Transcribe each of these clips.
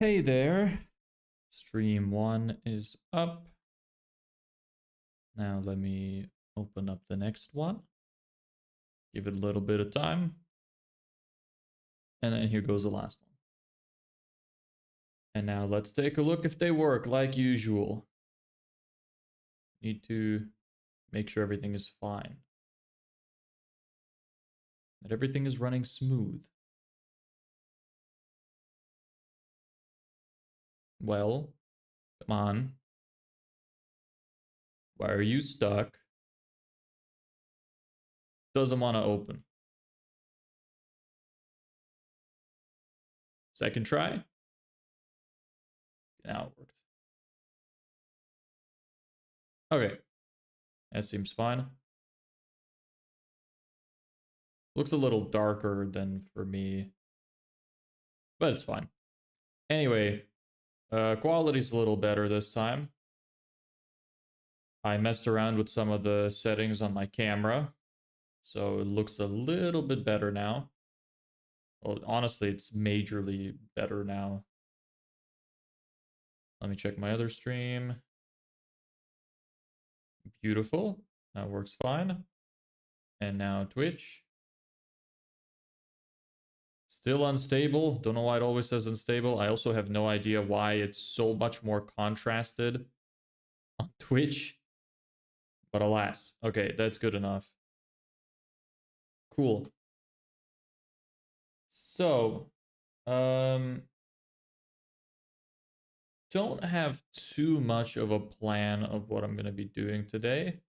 Hey there. Stream 1 is up. Now let me open up the next one. Give it a little bit of time. And then here goes the last one. And now let's take a look if they work like usual. Need to make sure everything is fine. That everything is running smooth. Well, come on. Why are you stuck? Doesn't want to open. Second try. Now it worked. Okay. That seems fine. Looks a little darker than for me, but it's fine. Anyway, quality's a little better this time. I messed around with some of the settings on my camera, so it looks a little bit better now. Well, honestly, it's majorly better now. Let me check my other stream. Beautiful. That works fine. And now Twitch. Still unstable. Don't know why it always says unstable. I also have no idea why it's so much more contrasted on Twitch. But alas. Okay, that's good enough. Cool. So, don't have too much of a plan of what I'm going to be doing today.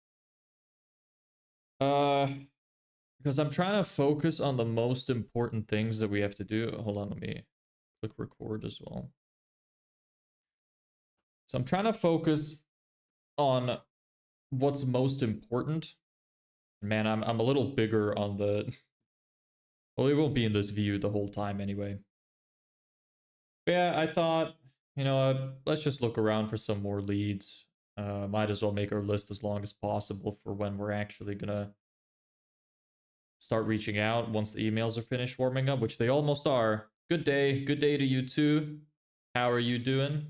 Because I'm trying to focus on the most important things that we have to do. Hold on, let me click record as well. So I'm trying to focus on what's most important. Man, I'm a little bigger on the... Well, it won't be in this view the whole time anyway. But yeah, I thought, you know, let's just look around for some more leads. Might as well make our list as long as possible for when we're actually gonna start reaching out once the emails are finished warming up, which they almost are. Good day to you too. How are you doing?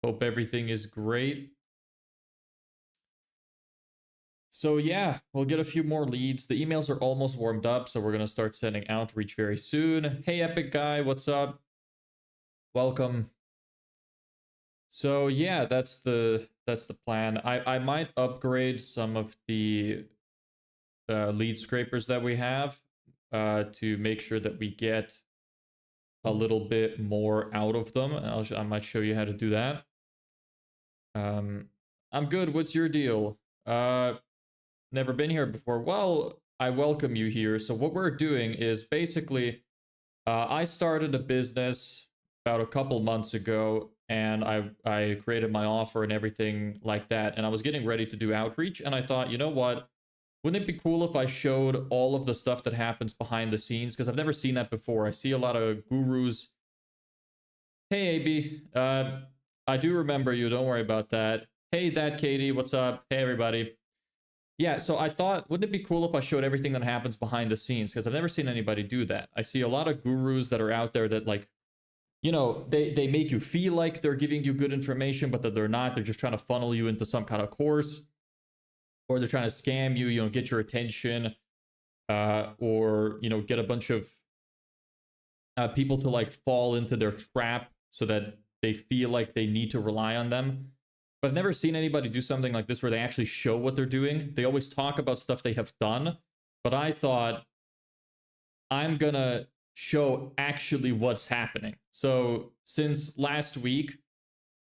Hope everything is great. So yeah, we'll get a few more leads. The emails are almost warmed up, so we're gonna start sending outreach very soon. Hey Epic Guy, what's up? Welcome. So yeah, that's the plan. I might upgrade some of the lead scrapers that we have to make sure that we get a little bit more out of them. I might show you how to do that. I'm good. What's your deal? Never been here before. Well, I welcome you here. So what we're doing is basically, I started a business about a couple months ago, and I created my offer and everything like that. And I was getting ready to do outreach, and I thought, you know what? Wouldn't it be cool if I showed all of the stuff that happens behind the scenes? Because I've never seen that before. I see a lot of gurus. Hey, AB. I do remember you. Don't worry about that. Hey, that Katie. What's up? Hey, everybody. Yeah, so I thought, wouldn't it be cool if I showed everything that happens behind the scenes? Because I've never seen anybody do that. I see a lot of gurus that are out there that, like, you know, they make you feel like they're giving you good information, but that they're not. They're just trying to funnel you into some kind of course. Or they're trying to scam you, you know, get your attention. Or, you know, get a bunch of people to, like, fall into their trap so that they feel like they need to rely on them. But I've never seen anybody do something like this where they actually show what they're doing. They always talk about stuff they have done. But I thought, I'm gonna show actually what's happening. So since last week,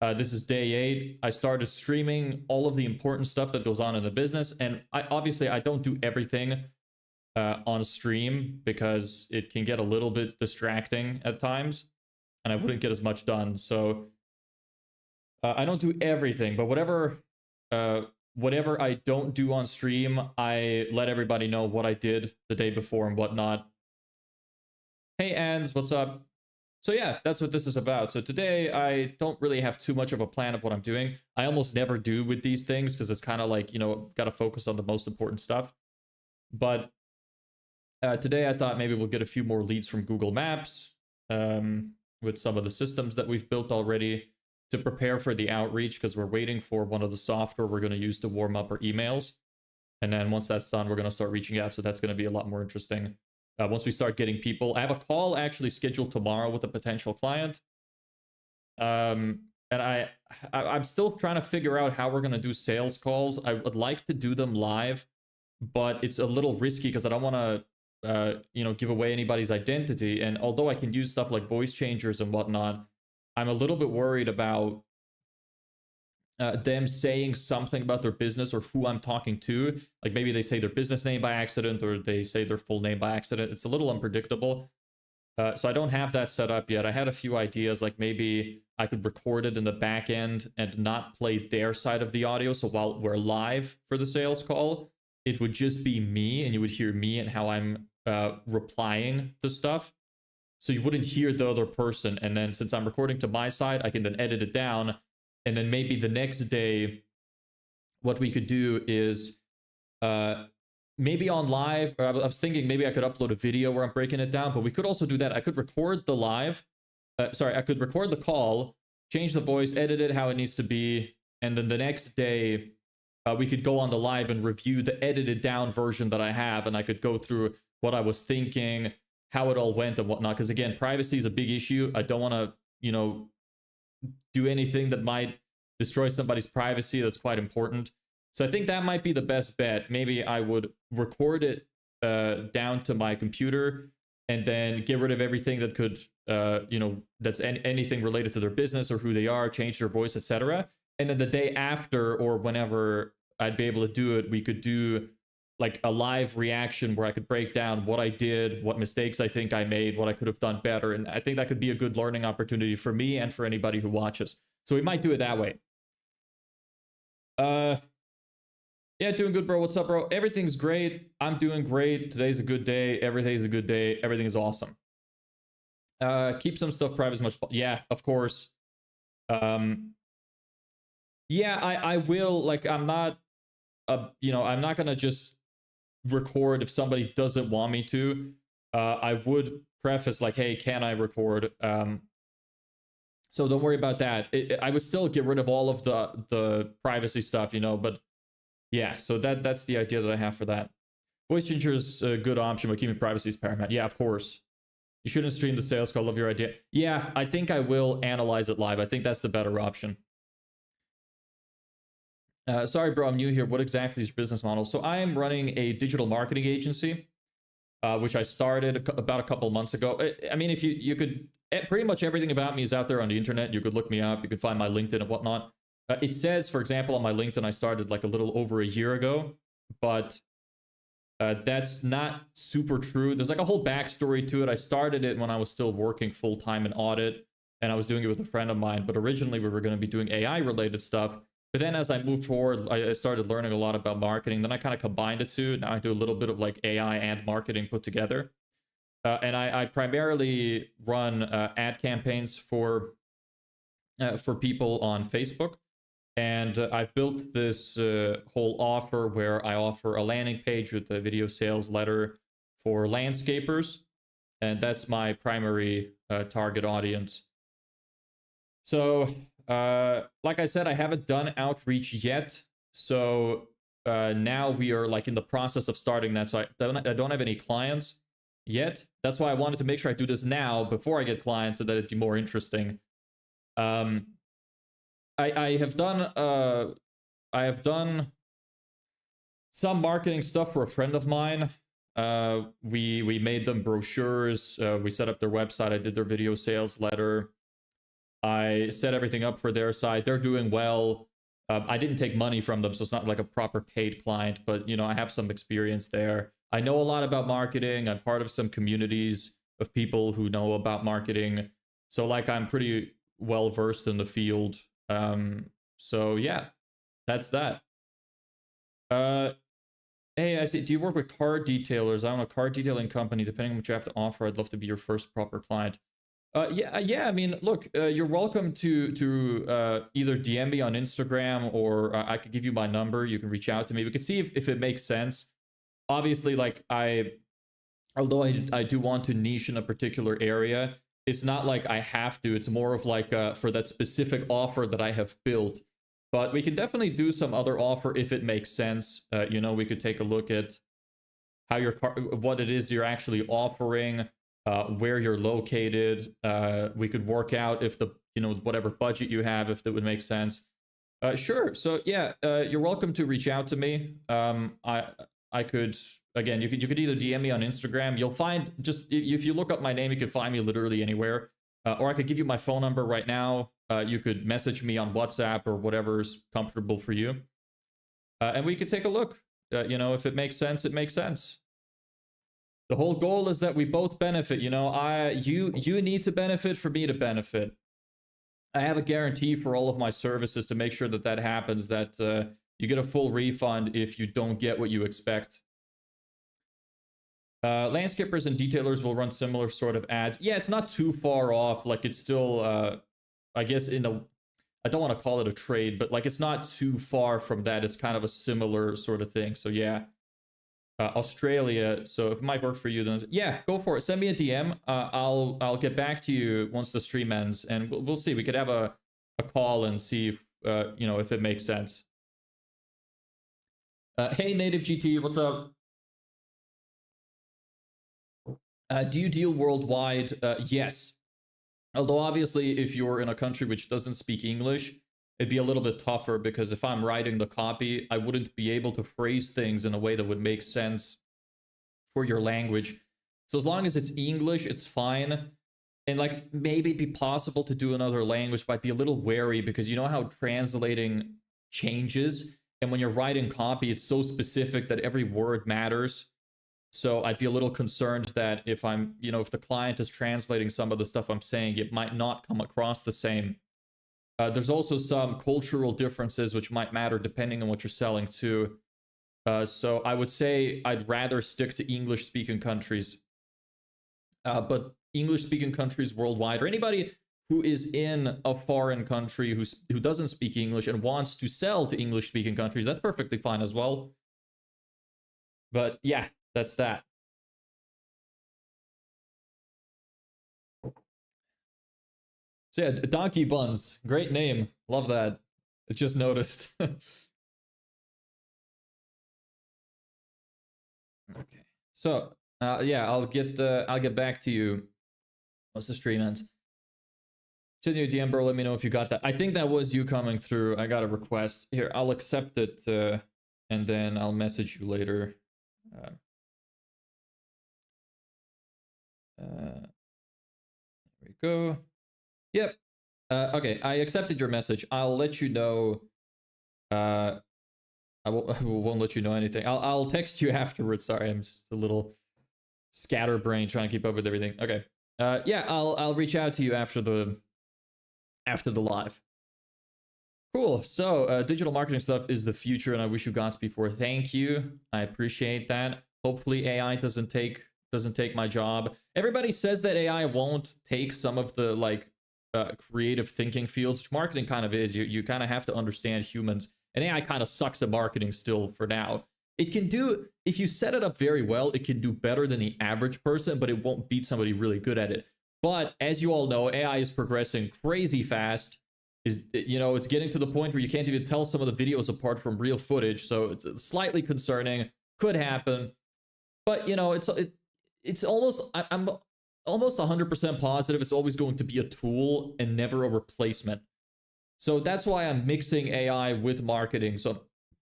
this is day 8, I started streaming all of the important stuff that goes on in the business. And obviously I don't do everything on stream because it can get a little bit distracting at times and I wouldn't get as much done. So I don't do everything, but whatever I don't do on stream, I let everybody know what I did the day before and whatnot. Hey, Ans, what's up? So yeah, that's what this is about. So today, I don't really have too much of a plan of what I'm doing. I almost never do with these things because it's kind of like, you know, got to focus on the most important stuff. But today I thought maybe we'll get a few more leads from Google Maps. with some of the systems that we've built already to prepare for the outreach, because we're waiting for one of the software we're going to use to warm up our emails. And then once that's done, we're going to start reaching out. So that's going to be a lot more interesting. Once we start getting people, I have a call actually scheduled tomorrow with a potential client. And I'm still trying to figure out how we're going to do sales calls. I would like to do them live, but it's a little risky because I don't want to, give away anybody's identity. And although I can use stuff like voice changers and whatnot, I'm a little bit worried about them saying something about their business or who I'm talking to. Like maybe they say their business name by accident or they say their full name by accident. It's a little unpredictable. So I don't have that set up yet. I had a few ideas, like maybe I could record it in the back end and not play their side of the audio. So while we're live for the sales call, it would just be me and you would hear me and how I'm replying to stuff. So you wouldn't hear the other person. And then since I'm recording to my side, I can then edit it down. And then maybe the next day, what we could do is maybe on live, or I was thinking maybe I could upload a video where I'm breaking it down, but we could also do that. I could record the live, I could record the call, change the voice, edit it how it needs to be, and then the next day, we could go on the live and review the edited down version that I have, and I could go through what I was thinking, how it all went and whatnot, because again, privacy is a big issue. I don't want to, do anything that might destroy somebody's privacy. That's quite important. So I think that might be the best bet. Maybe I would record it down to my computer and then get rid of everything that could, that's anything related to their business or who they are, change their voice, etc. And then the day after or whenever I'd be able to do it, we could do like a live reaction where I could break down what I did, what mistakes I think I made, what I could have done better. And I think that could be a good learning opportunity for me and for anybody who watches. So we might do it that way. Yeah, doing good, bro. What's up, bro? Everything's great. I'm doing great. Today's a good day. Every day's a good day. Everything is awesome. Keep some stuff private as much. Yeah, of course. Yeah, I will. Like, I'm not, I'm not gonna just record if somebody doesn't want me to. I would preface like, hey, can I record? So don't worry about that. I would still get rid of all of the privacy stuff, but yeah, so that's the idea that I have for that. Voice changer is a good option, but keeping privacy is paramount. Yeah, of course. You shouldn't stream the sales call. Love your idea. Yeah, I think I will analyze it live. I think that's the better option. Sorry, bro, I'm new here. What exactly is your business model? So I am running a digital marketing agency, which I started about a couple months ago. I mean, if you could, pretty much everything about me is out there on the internet. You could look me up. You could find my LinkedIn and whatnot. It says, for example, on my LinkedIn, I started like a little over a year ago, but that's not super true. There's like a whole backstory to it. I started it when I was still working full-time in audit, and I was doing it with a friend of mine, but originally we were going to be doing AI-related stuff. But then as I moved forward, I started learning a lot about marketing. Then I kind of combined the two. Now I do a little bit of like AI and marketing put together. And I primarily run ad campaigns for people on Facebook. And I've built this whole offer where I offer a landing page with a video sales letter for landscapers. And that's my primary target audience. So, like I said, I haven't done outreach yet. So now we are like in the process of starting that. So I don't have any clients yet. That's why I wanted to make sure I do this now before I get clients so that it'd be more interesting. I have done some marketing stuff for a friend of mine. We made them brochures. We set up their website. I did their video sales letter. I set everything up for their side. They're doing well. I didn't take money from them, so it's not like a proper paid client, but I have some experience there. I know a lot about marketing. I'm part of some communities of people who know about marketing. So like I'm pretty well versed in the field. So yeah, that's that. Hey, I see. Do you work with car detailers? I own a car detailing company. Depending on what you have to offer, I'd love to be your first proper client. Yeah. I mean, look, you're welcome to either DM me on Instagram or I could give you my number. You can reach out to me. We could see if it makes sense. Obviously, like although I do want to niche in a particular area, it's not like I have to. It's more of like for that specific offer that I have built. But we can definitely do some other offer if it makes sense. You know, we could take a look at how what it is you're actually offering, where you're located. We could work out if the, you know, whatever budget you have, if that would make sense. Sure. So yeah, you're welcome to reach out to me. I could, again, you could either DM me on Instagram. You'll find, just if you look up my name, you can find me literally anywhere. Or I could give you my phone number right now. You could message me on WhatsApp or whatever's comfortable for you. And we could take a look. You know, if it makes sense, it makes sense. The whole goal is that we both benefit. You know, you need to benefit for me to benefit. I have a guarantee for all of my services to make sure that that happens, that you get a full refund if you don't get what you expect. Landscapers and detailers will run similar sort of ads. Yeah, it's not too far off. Like, it's still, I guess, I don't want to call it a trade, but like, it's not too far from that. It's kind of a similar sort of thing. So yeah. Australia, so if it might work for you, then yeah, go for it. Send me a DM. I'll get back to you once the stream ends, and we'll see. We could have a call and see if you know, if it makes sense. Hey, Native GT, what's up? Do you deal worldwide? Yes. Although obviously, if you're in a country which doesn't speak English, it'd be a little bit tougher, because if I'm writing the copy, I wouldn't be able to phrase things in a way that would make sense for your language. So as long as it's English, it's fine. And like, maybe it'd be possible to do another language, but I'd be a little wary, because you know how translating changes, and when you're writing copy, it's so specific that every word matters. So I'd be a little concerned that if I'm, you know, if the client is translating some of the stuff I'm saying, it might not come across the same. There's also some cultural differences which might matter depending on what you're selling to. So I would say I'd rather stick to English-speaking countries. But English-speaking countries worldwide, or anybody who is in a foreign country who doesn't speak English and wants to sell to English-speaking countries, that's perfectly fine as well. But yeah, that's that. So yeah, Donkey Buns, great name, love that. I just noticed. Okay, so yeah, I'll get back to you once the stream ends. Send you a DM, bro. Let me know if you got that. I think that was you coming through. I got a request here. I'll accept it, and then I'll message you later. There we go. Yep. Okay, I accepted your message. I'll let you know. I won't let you know anything. I'll text you afterwards. Sorry, I'm just a little scatterbrained trying to keep up with everything. Okay. Yeah, I'll reach out to you after the live. Cool. So digital marketing stuff is the future, and I wish you Godspeed for. Thank you. I appreciate that. Hopefully AI doesn't take my job. Everybody says that AI won't take some of the like creative thinking fields, which marketing kind of is. You kind of have to understand humans, and AI kind of sucks at marketing still for now. It can do, if you set it up very well, it can do better than the average person, but it won't beat somebody really good at it. But as you all know, AI is progressing crazy fast. You know, it's getting to the point where you can't even tell some of the videos apart from real footage, so it's slightly concerning. Could happen, but you know, it's almost, I'm almost 100% positive it's always going to be a tool and never a replacement. So that's why I'm mixing AI with marketing. So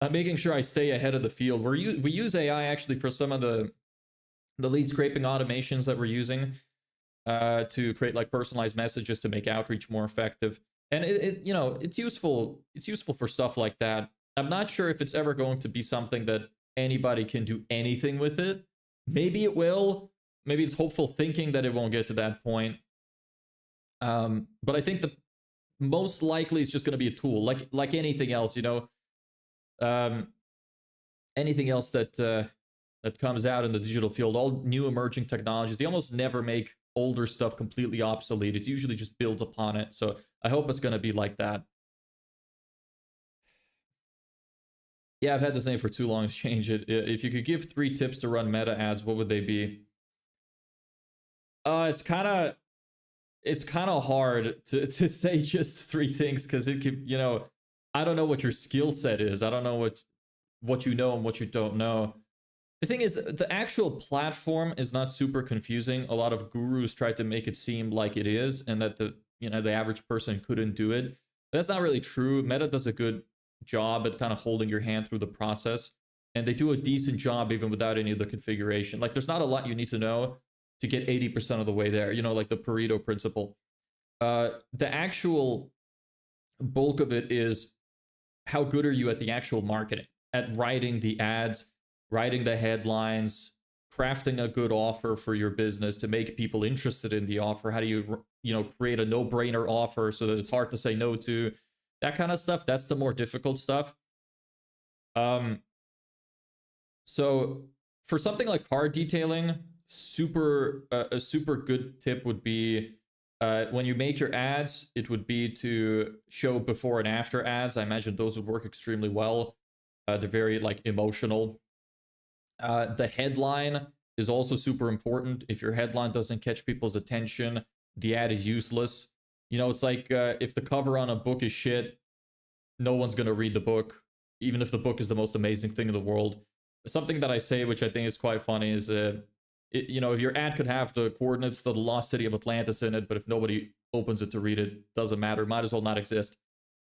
I'm making sure I stay ahead of the field. We use AI actually for some of the lead scraping automations that we're using to create like personalized messages to make outreach more effective. And it you know, it's useful for stuff like that. I'm not sure if it's ever going to be something that anybody can do anything with it. Maybe it will. Maybe it's hopeful thinking that it won't get to that point. But I think the most likely it's just going to be a tool, like anything else, you know. Anything else that comes out in the digital field, all new emerging technologies, they almost never make older stuff completely obsolete. It usually just builds upon it. So I hope it's going to be like that. Yeah, I've had this name for too long to change it. If you could give 3 tips to run meta ads, what would they be? It's kind of, it's kind of hard to say just three things because it could, I don't know what your skill set is. I don't know what you know and what you don't know. The thing is, the actual platform is not super confusing. A lot of gurus try to make it seem like it is, and that the average person couldn't do it. That's not really true. Meta does a good job at kind of holding your hand through the process, and they do a decent job even without any of the configuration. Like, there's not a lot you need to know to get 80% of the way there. Like the Pareto principle. The actual bulk of it is how good are you at the actual marketing, at writing the ads, writing the headlines, crafting a good offer for your business to make people interested in the offer. How do you create a no-brainer offer so that it's hard to say no to? That kind of stuff. That's the more difficult stuff. So for something like car detailing, a super good tip would be when you make your ads, it would be to show before and after ads. I imagine those would work extremely well. They're very like emotional. The headline is also super important. If your headline doesn't catch people's attention, the ad is useless. It's like if the cover on a book is shit, no one's going to read the book, even if the book is the most amazing thing in the world. Something that I say, which I think is quite funny, is if your ad could have the coordinates to the lost city of Atlantis in it, but if nobody opens it to read it, doesn't matter. Might as well not exist.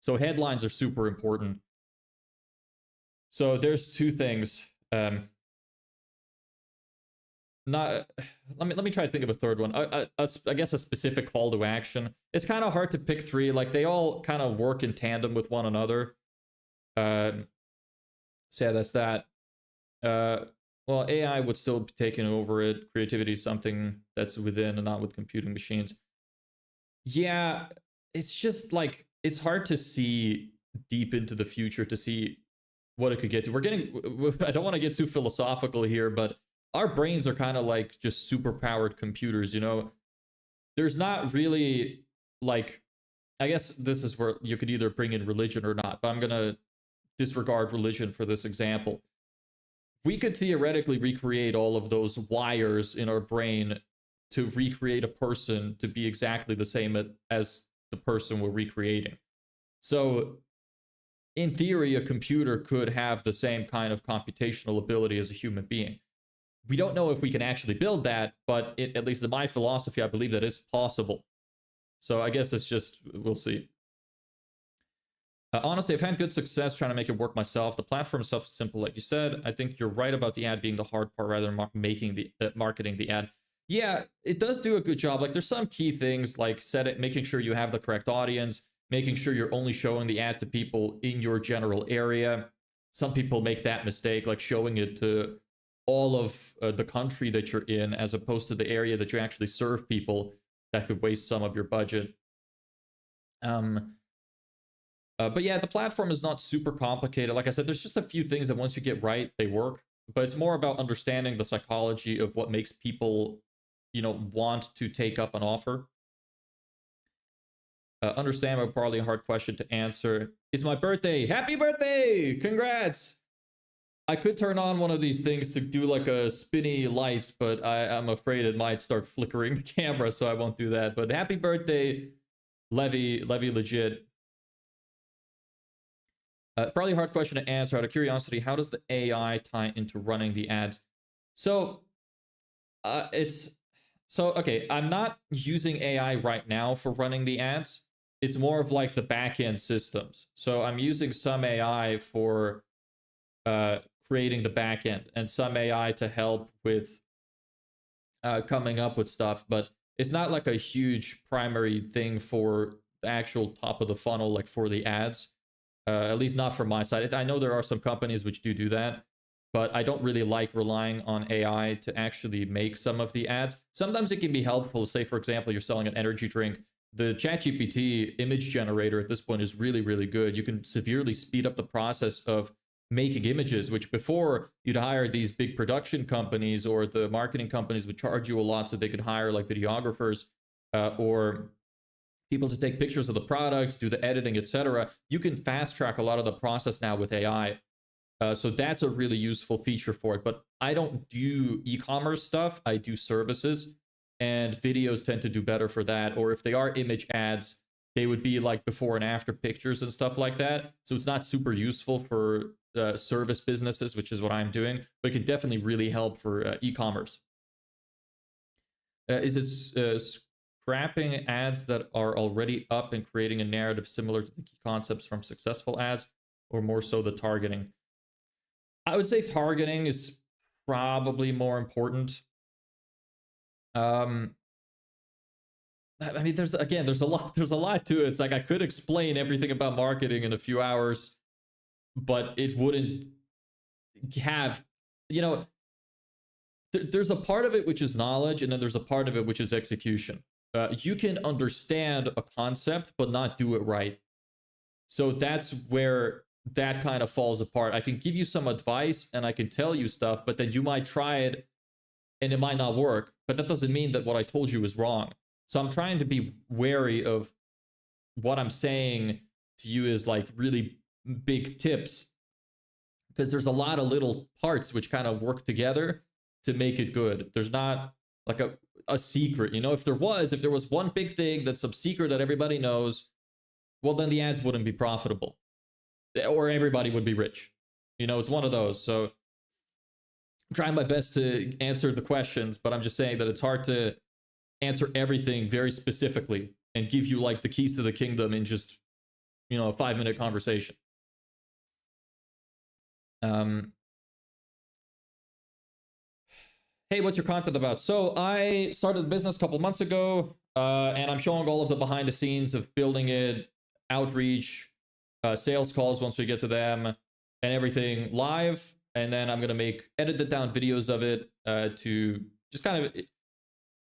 So headlines are super important. So there's two things. Let me try to think of a third one. I guess a specific call to action. It's kind of hard to pick three. Like, they all kind of work in tandem with one another. So yeah, that's that. Well, AI would still be taking over it. Creativity is something that's within and not with computing machines. Yeah, it's just like, it's hard to see deep into the future to see what it could get to. I don't want to get too philosophical here, but our brains are kind of like just super powered computers, There's not really, like, I guess this is where you could either bring in religion or not, but I'm going to disregard religion for this example. We could theoretically recreate all of those wires in our brain to recreate a person to be exactly the same as the person we're recreating. So in theory, a computer could have the same kind of computational ability as a human being. We don't know if we can actually build that, but at least in my philosophy, I believe that is possible. So I guess it's just, we'll see. Honestly, I've had good success trying to make it work myself. The platform itself is simple, like you said. I think you're right about the ad being the hard part rather than marketing the ad. Yeah, it does do a good job. Like, there's some key things like making sure you have the correct audience, making sure you're only showing the ad to people in your general area. Some people make that mistake, like showing it to all of the country that you're in as opposed to the area that you actually serve people. That could waste some of your budget. But yeah, the platform is not super complicated. Like I said, there's just a few things that once you get right, they work. But it's more about understanding the psychology of what makes people, want to take up an offer. Understand, but probably a hard question to answer. It's my birthday. Happy birthday! Congrats! I could turn on one of these things to do like a spinny lights, but I'm afraid it might start flickering the camera, so I won't do that. But happy birthday, Levy legit. Probably a hard question to answer. Out of curiosity, how does the AI tie into running the ads? So, okay, I'm not using AI right now for running the ads. It's more of like the backend systems. So I'm using some AI for creating the backend and some AI to help with coming up with stuff. But it's not like a huge primary thing for the actual top of the funnel, like for the ads. At least not from my side. I know there are some companies which do that, but I don't really like relying on AI to actually make some of the ads. Sometimes it can be helpful. Say, for example, you're selling an energy drink. The ChatGPT image generator at this point is really, really good. You can severely speed up the process of making images, which before you'd hire these big production companies or the marketing companies would charge you a lot so they could hire like videographers or people to take pictures of the products, do the editing, etc. You can fast track a lot of the process now with AI. So that's a really useful feature for it. But I don't do e-commerce stuff. I do services. and videos tend to do better for that. Or if they are image ads, they would be like before and after pictures and stuff like that. So it's not super useful for service businesses, which is what I'm doing, but it can definitely really help for e-commerce. Is it scrapping ads that are already up and creating a narrative similar to the key concepts from successful ads, or more so the targeting? I would say targeting is probably more important. I mean, there's a lot to it. It's like I could explain everything about marketing in a few hours, but it wouldn't have, you know, there's a part of it which is knowledge, and then there's a part of it which is execution. You can understand a concept, but not do it right. So that's where that kind of falls apart. I can give you some advice and I can tell you stuff, but then you might try it and it might not work. But that doesn't mean that what I told you is wrong. So I'm trying to be wary of what I'm saying to you is like really big tips, because there's a lot of little parts which kind of work together to make it good. There's not like a secret, you know. If there was one big thing that's some secret that everybody knows, well, then the ads wouldn't be profitable, or everybody would be rich. You know, it's one of those. So I'm trying my best to answer the questions, but I'm just saying that it's hard to answer everything very specifically and give you like the keys to the kingdom in just, you know, a 5-minute conversation. Hey, what's your content about? So I started a business a couple months ago, and I'm showing all of the behind the scenes of building it, outreach, sales calls once we get to them, and everything live. And then I'm going to edited down videos of it to just kind of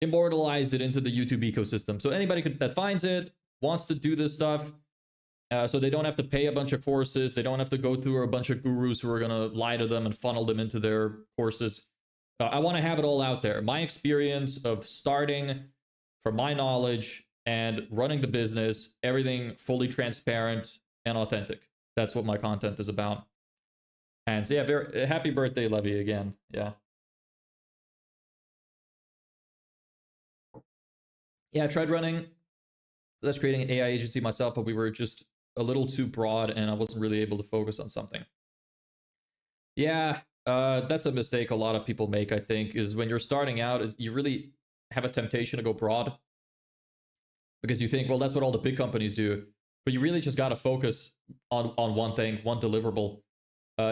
immortalize it into the YouTube ecosystem. So anybody that finds it, wants to do this stuff, so they don't have to pay a bunch of courses. They don't have to go through a bunch of gurus who are going to lie to them and funnel them into their courses. I want to have it all out there. My experience of starting, from my knowledge, and running the business, everything fully transparent and authentic. That's what my content is about. And so yeah, very happy birthday, Levy, again. Yeah. Yeah, I tried running. Let's creating an AI agency myself, but we were just a little too broad and I wasn't really able to focus on something. Yeah, that's a mistake a lot of people make, I think, is when you're starting out, you really have a temptation to go broad because you think, well, that's what all the big companies do. But you really just got to focus on one thing, one deliverable.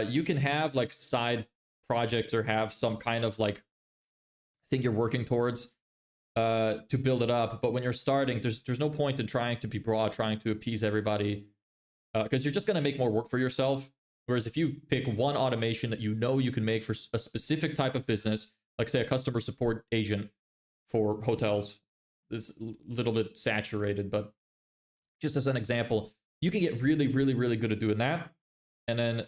You can have like side projects or have some kind of like thing you're working towards to build it up. But when you're starting, there's no point in trying to be broad, trying to appease everybody, because you're just going to make more work for yourself. Whereas if you pick one automation that you know you can make for a specific type of business, like say a customer support agent for hotels, it's a little bit saturated, but just as an example, you can get really, really, really good at doing that. And then,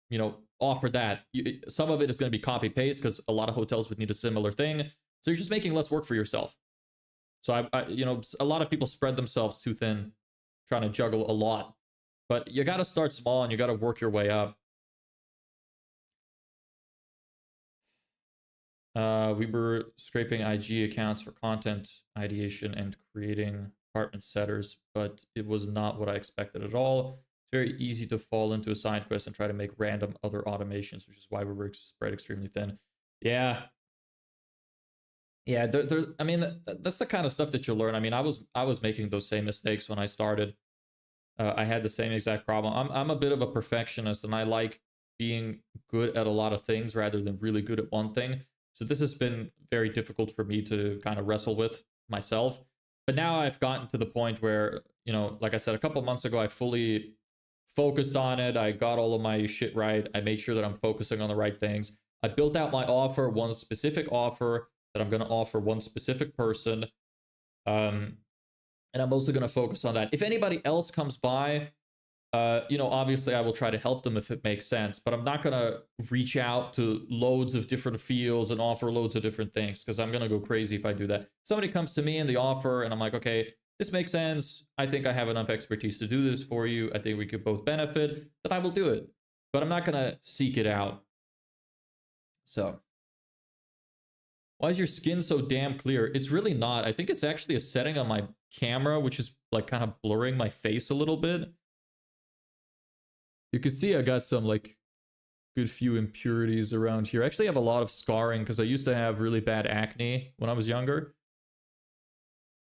you know, offer that. Some of it is going to be copy paste because a lot of hotels would need a similar thing. So you're just making less work for yourself. So you know, a lot of people spread themselves too thin, trying to juggle a lot. But you got to start small and you got to work your way up. We were scraping IG accounts for content ideation and creating apartment setters, but it was not what I expected at all. It's very easy to fall into a side quest and try to make random other automations, which is why we were spread extremely thin. Yeah. Yeah, I mean, that's the kind of stuff that you learn. I mean, I was making those same mistakes when I started. I had the same exact problem. I'm a bit of a perfectionist, and I like being good at a lot of things rather than really good at one thing. So this has been very difficult for me to kind of wrestle with myself. But now I've gotten to the point where, you know, like I said, a couple months ago, I fully focused on it. I got all of my shit right. I made sure that I'm focusing on the right things. I built out my offer, one specific offer that I'm going to offer one specific person. And I'm mostly going to focus on that. If anybody else comes by, you know, obviously I will try to help them if it makes sense, but I'm not going to reach out to loads of different fields and offer loads of different things because I'm going to go crazy if I do that. Somebody comes to me in the offer and I'm like, okay, this makes sense. I think I have enough expertise to do this for you. I think we could both benefit, then I will do it. But I'm not going to seek it out. So, Why is your skin so damn clear? It's really not. I think it's actually a setting on my camera, which is like kind of blurring my face a little bit. You can see I got some like good few impurities around here. I actually have a lot of scarring because I used to have really bad acne when I was younger.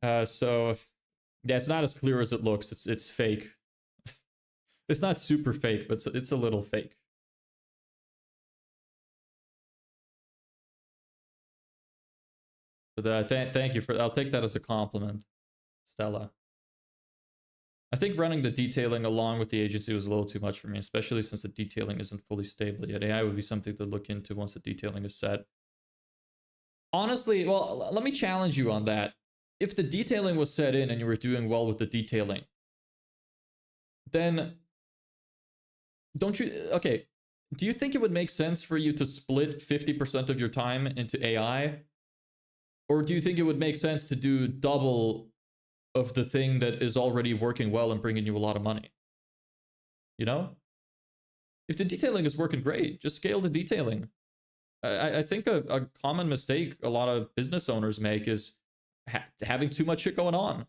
So yeah, it's not as clear as it looks. It's fake. It's not super fake, but it's a little fake. But thank you for. I'll take that as a compliment, Stella. I think running the detailing along with the agency was a little too much for me, especially since the detailing isn't fully stable yet. AI would be something to look into once the detailing is set. Honestly, well, let me challenge you on that. If the detailing was set in and you were doing well with the detailing, then don't you... Okay, do you think it would make sense for you to split 50% of your time into AI? Or do you think it would make sense to do double of the thing that is already working well and bringing you a lot of money? You know? If the detailing is working great, just scale the detailing. I think a common mistake a lot of business owners make is having too much shit going on.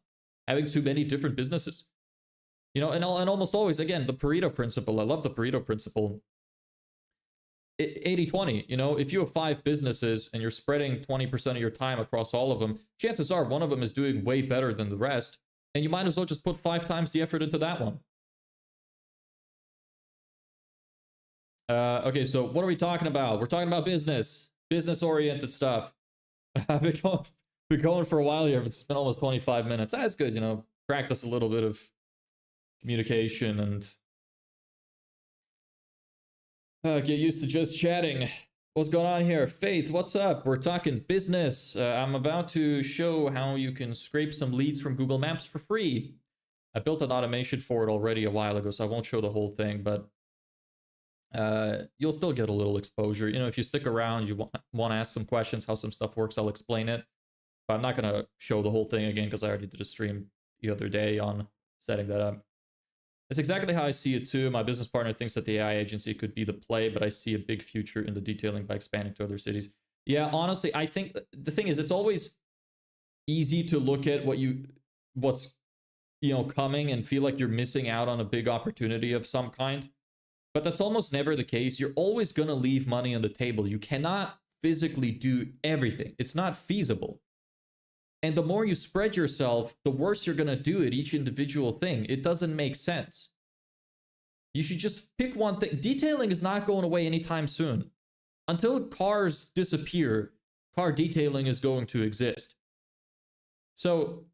Having too many different businesses. You know, and almost always, again, the Pareto principle. I love the Pareto principle. 80-20, you know, if you have 5 businesses and you're spreading 20% of your time across all of them, chances are one of them is doing way better than the rest, and you might as well just put 5 times the effort into that one. Okay, so what are we talking about? We're talking about business-oriented stuff. I've been going for a while here, but it's been almost 25 minutes. That's good, you know, practice a little bit of communication and get used to just chatting. What's going on here? Faith, what's up? We're talking business. I'm about to show how you can scrape some leads from Google Maps for free. I built an automation for it already a while ago, so I won't show the whole thing, but you'll still get a little exposure. You know, if you stick around, you want to ask some questions, how some stuff works, I'll explain it. But I'm not going to show the whole thing again because I already did a stream the other day on setting that up. It's exactly how I see it too. My business partner thinks that the AI agency could be the play, but I see a big future in the detailing by expanding to other cities. Yeah, honestly, I think the thing is, it's always easy to look at what's coming and feel like you're missing out on a big opportunity of some kind. But that's almost never the case. You're always going to leave money on the table. You cannot physically do everything. It's not feasible. And the more you spread yourself, the worse you're going to do at each individual thing. It doesn't make sense. You should just pick one thing. Detailing is not going away anytime soon. Until cars disappear, car detailing is going to exist. So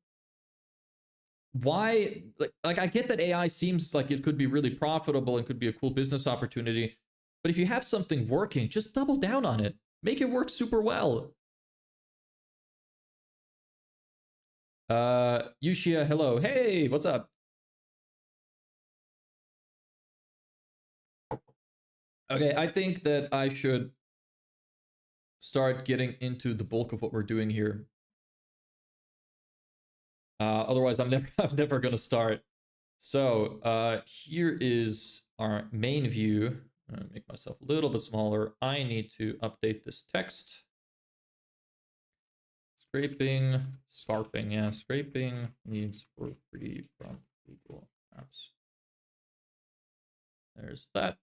why, like I get that AI seems like it could be really profitable and could be a cool business opportunity. But if you have something working, just double down on it. Make it work super well. Yushia, hello. Hey, what's up? Okay, I think that I should start getting into the bulk of what we're doing here. Otherwise, I'm never gonna start. So, here is our main view. I'm gonna make myself a little bit smaller. I need to update this text. Scarping, yeah, scraping needs for free from Google Maps. There's that.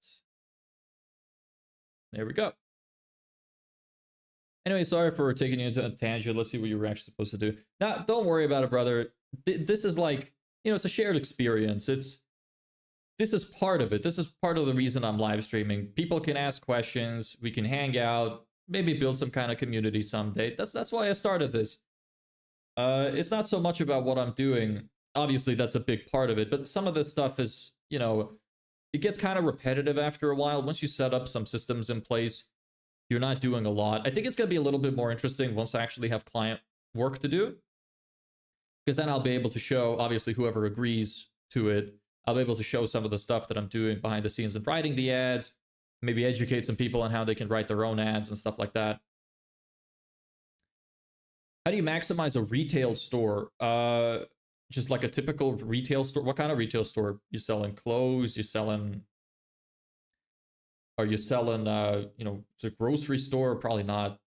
There we go. Anyway, sorry for taking you into a tangent. Let's see what you were actually supposed to do. Now, don't worry about it, brother. This is like, it's a shared experience. This is part of it. This is part of the reason I'm live streaming. People can ask questions. We can hang out. Maybe build some kind of community someday. That's why I started this. It's not so much about what I'm doing. Obviously, that's a big part of it. But some of this stuff is, it gets kind of repetitive after a while. Once you set up some systems in place, you're not doing a lot. I think it's going to be a little bit more interesting once I actually have client work to do. Because then I'll be able to show, obviously, whoever agrees to it, I'll be able to show some of the stuff that I'm doing behind the scenes and writing the ads, maybe educate some people on how they can write their own ads and stuff like that. How do you maximize a retail store? Just like a typical retail store. What kind of retail store? You selling clothes? You selling... Are you selling, it's a grocery store? Probably not.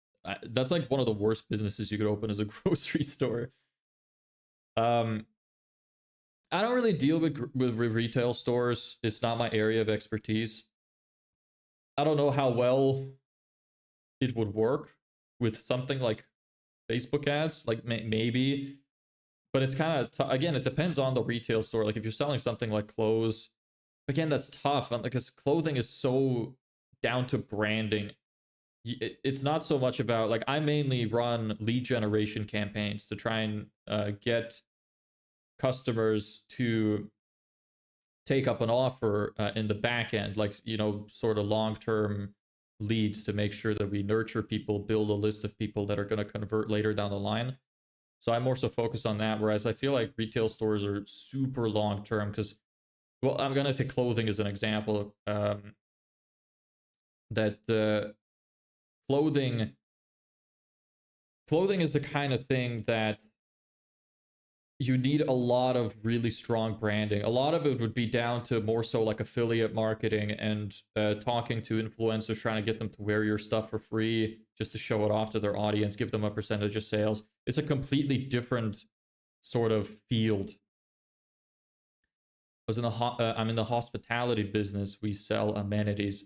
That's like one of the worst businesses you could open as a grocery store. I don't really deal with retail stores. It's not my area of expertise. I don't know how well it would work with something like Facebook ads. Like maybe, but it's kind of again, it depends on the retail store. Like if you're selling something like clothes, again, that's tough because clothing is so down to branding. It's not so much about like I mainly run lead generation campaigns to try and get customers to take up an offer in the back end, like sort of long-term leads to make sure that we nurture people, build a list of people that are going to convert later down the line. So I'm more so focused on that, whereas I feel like retail stores are super long-term because, well, I'm going to take clothing as an example. That clothing is the kind of thing that you need a lot of really strong branding. A lot of it would be down to more so like affiliate marketing and talking to influencers, trying to get them to wear your stuff for free just to show it off to their audience, give them a percentage of sales. It's a completely different sort of field. I'm in the hospitality business. We sell amenities.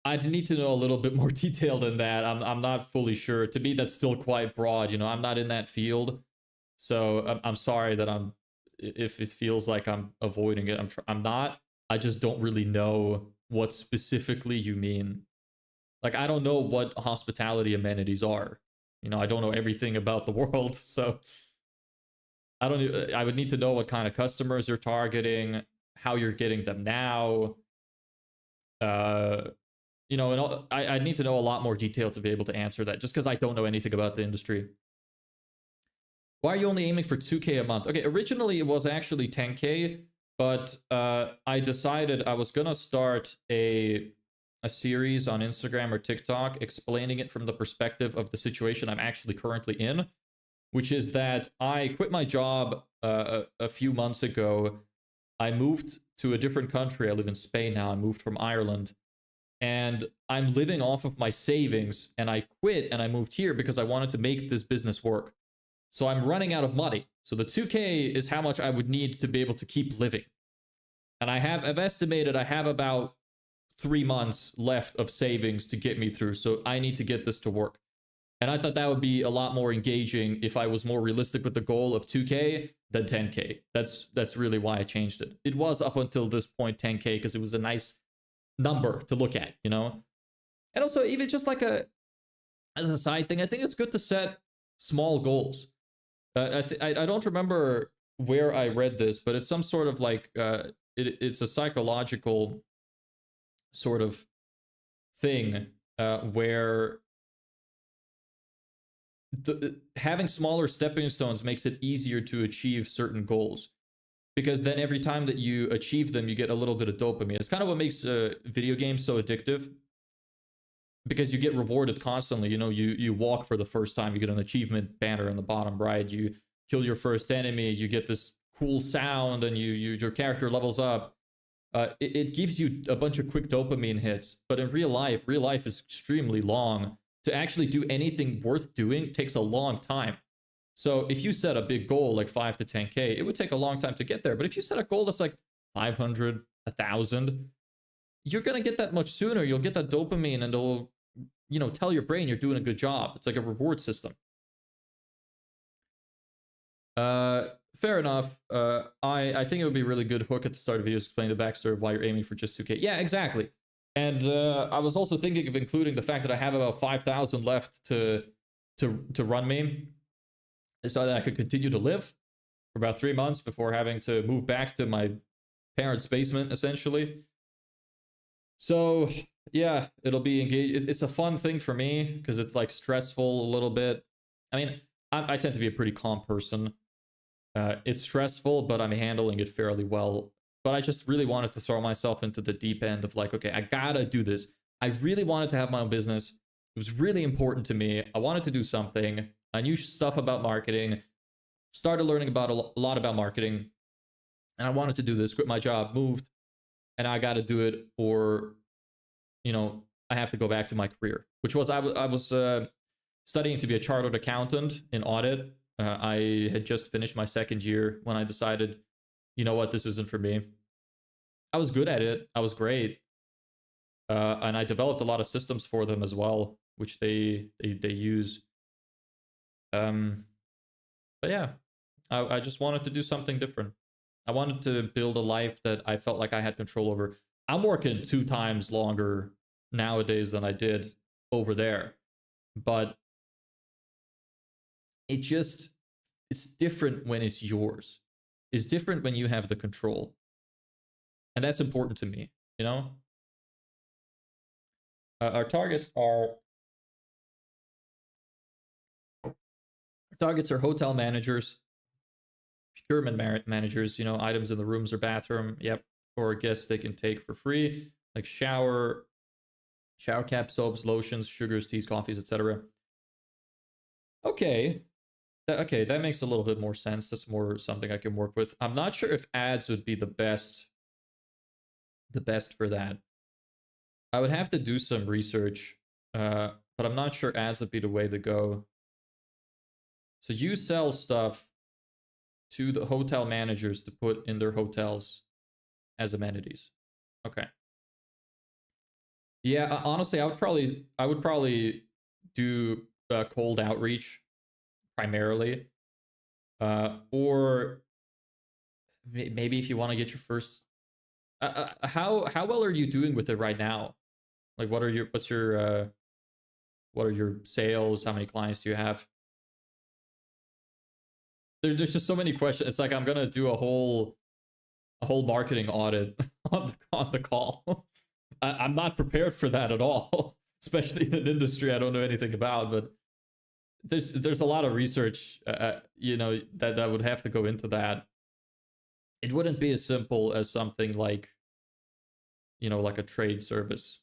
I'd need to know a little bit more detail than that. I'm not fully sure. To me, that's still quite broad. I'm not in that field. So I'm sorry that if it feels like I'm avoiding it. I'm not. I just don't really know what specifically you mean. Like, I don't know what hospitality amenities are. I don't know everything about the world. So I would need to know what kind of customers you're targeting, how you're getting them now. And I need to know a lot more detail to be able to answer that, just because I don't know anything about the industry. Why are you only aiming for 2K a month? Okay, originally it was actually 10K, but I decided I was gonna start a series on Instagram or TikTok explaining it from the perspective of the situation I'm actually currently in, which is that I quit my job a few months ago. I moved to a different country. I live in Spain now. I moved from Ireland. And I'm living off of my savings, and I quit and I moved here because I wanted to make this business work. So I'm running out of money. So the 2K is how much I would need to be able to keep living. And I've estimated I have about 3 months left of savings to get me through. So I need to get this to work. And I thought that would be a lot more engaging if I was more realistic with the goal of 2K than 10K. That's really why I changed it. It was up until this point 10K because it was a nice number to look at, And also, even just like as a side thing, I think it's good to set small goals. I don't remember where I read this, but it's some sort of like it's a psychological sort of thing where having smaller stepping stones makes it easier to achieve certain goals, because then every time that you achieve them, you get a little bit of dopamine. It's kind of what makes video games so addictive, because you get rewarded constantly. You walk for the first time, you get an achievement banner in the bottom right. You kill your first enemy, you get this cool sound, and your character levels up. It gives you a bunch of quick dopamine hits. But in real life is extremely long. To actually do anything worth doing takes a long time. So if you set a big goal like 5 to 10K, it would take a long time to get there. But if you set a goal that's like 500, 1,000, you're going to get that much sooner. You'll get that dopamine, and it'll, tell your brain you're doing a good job. It's like a reward system. Fair enough. I think it would be a really good hook at the start of videos explaining the backstory of why you're aiming for just 2K. Yeah, exactly. And I was also thinking of including the fact that I have about 5,000 left to run me, so that I could continue to live for about 3 months before having to move back to my parents' basement, essentially. So yeah, it'll be engaged. It's a fun thing for me because it's like stressful a little bit. I mean, I tend to be a pretty calm person. It's stressful, but I'm handling it fairly well. But I just really wanted to throw myself into the deep end of like, okay, I gotta do this. I really wanted to have my own business. It was really important to me. I wanted to do something. I knew stuff about marketing, started learning about a lot about marketing, and I wanted to do this, quit my job, moved, and I got to do it, or, I have to go back to my career, which was I was studying to be a chartered accountant in audit. I had just finished my second year when I decided, you know what, this isn't for me. I was good at it. I was great, and I developed a lot of systems for them as well, which they use. But yeah, I just wanted to do something different. I wanted to build a life that I felt like I had control over. I'm working 2 times longer nowadays than I did over there, but it's different when it's yours. It's different when you have the control, and that's important to me. You know, our targets are hotel managers, procurement managers. You know, items in the rooms or bathroom. Yep, or guests they can take for free, like shower cap, soaps, lotions, sugars, teas, coffees, etc. Okay. Okay, that makes a little bit more sense. That's more something I can work with. I'm not sure if ads would be the best for that. I would have to do some research, but I'm not sure ads would be the way to go. So you sell stuff to the hotel managers to put in their hotels as amenities. Okay. Yeah, honestly, I would probably do cold outreach primarily, or maybe if you want to get your first. How well are you doing with it right now? Like, what are your sales? How many clients do you have? There's just so many questions. It's like I'm gonna do a whole marketing audit on the call. I'm not prepared for that at all, especially in an industry I don't know anything about. But there's a lot of research, you know, that would have to go into that. It wouldn't be as simple as something like, you know, like a trade service.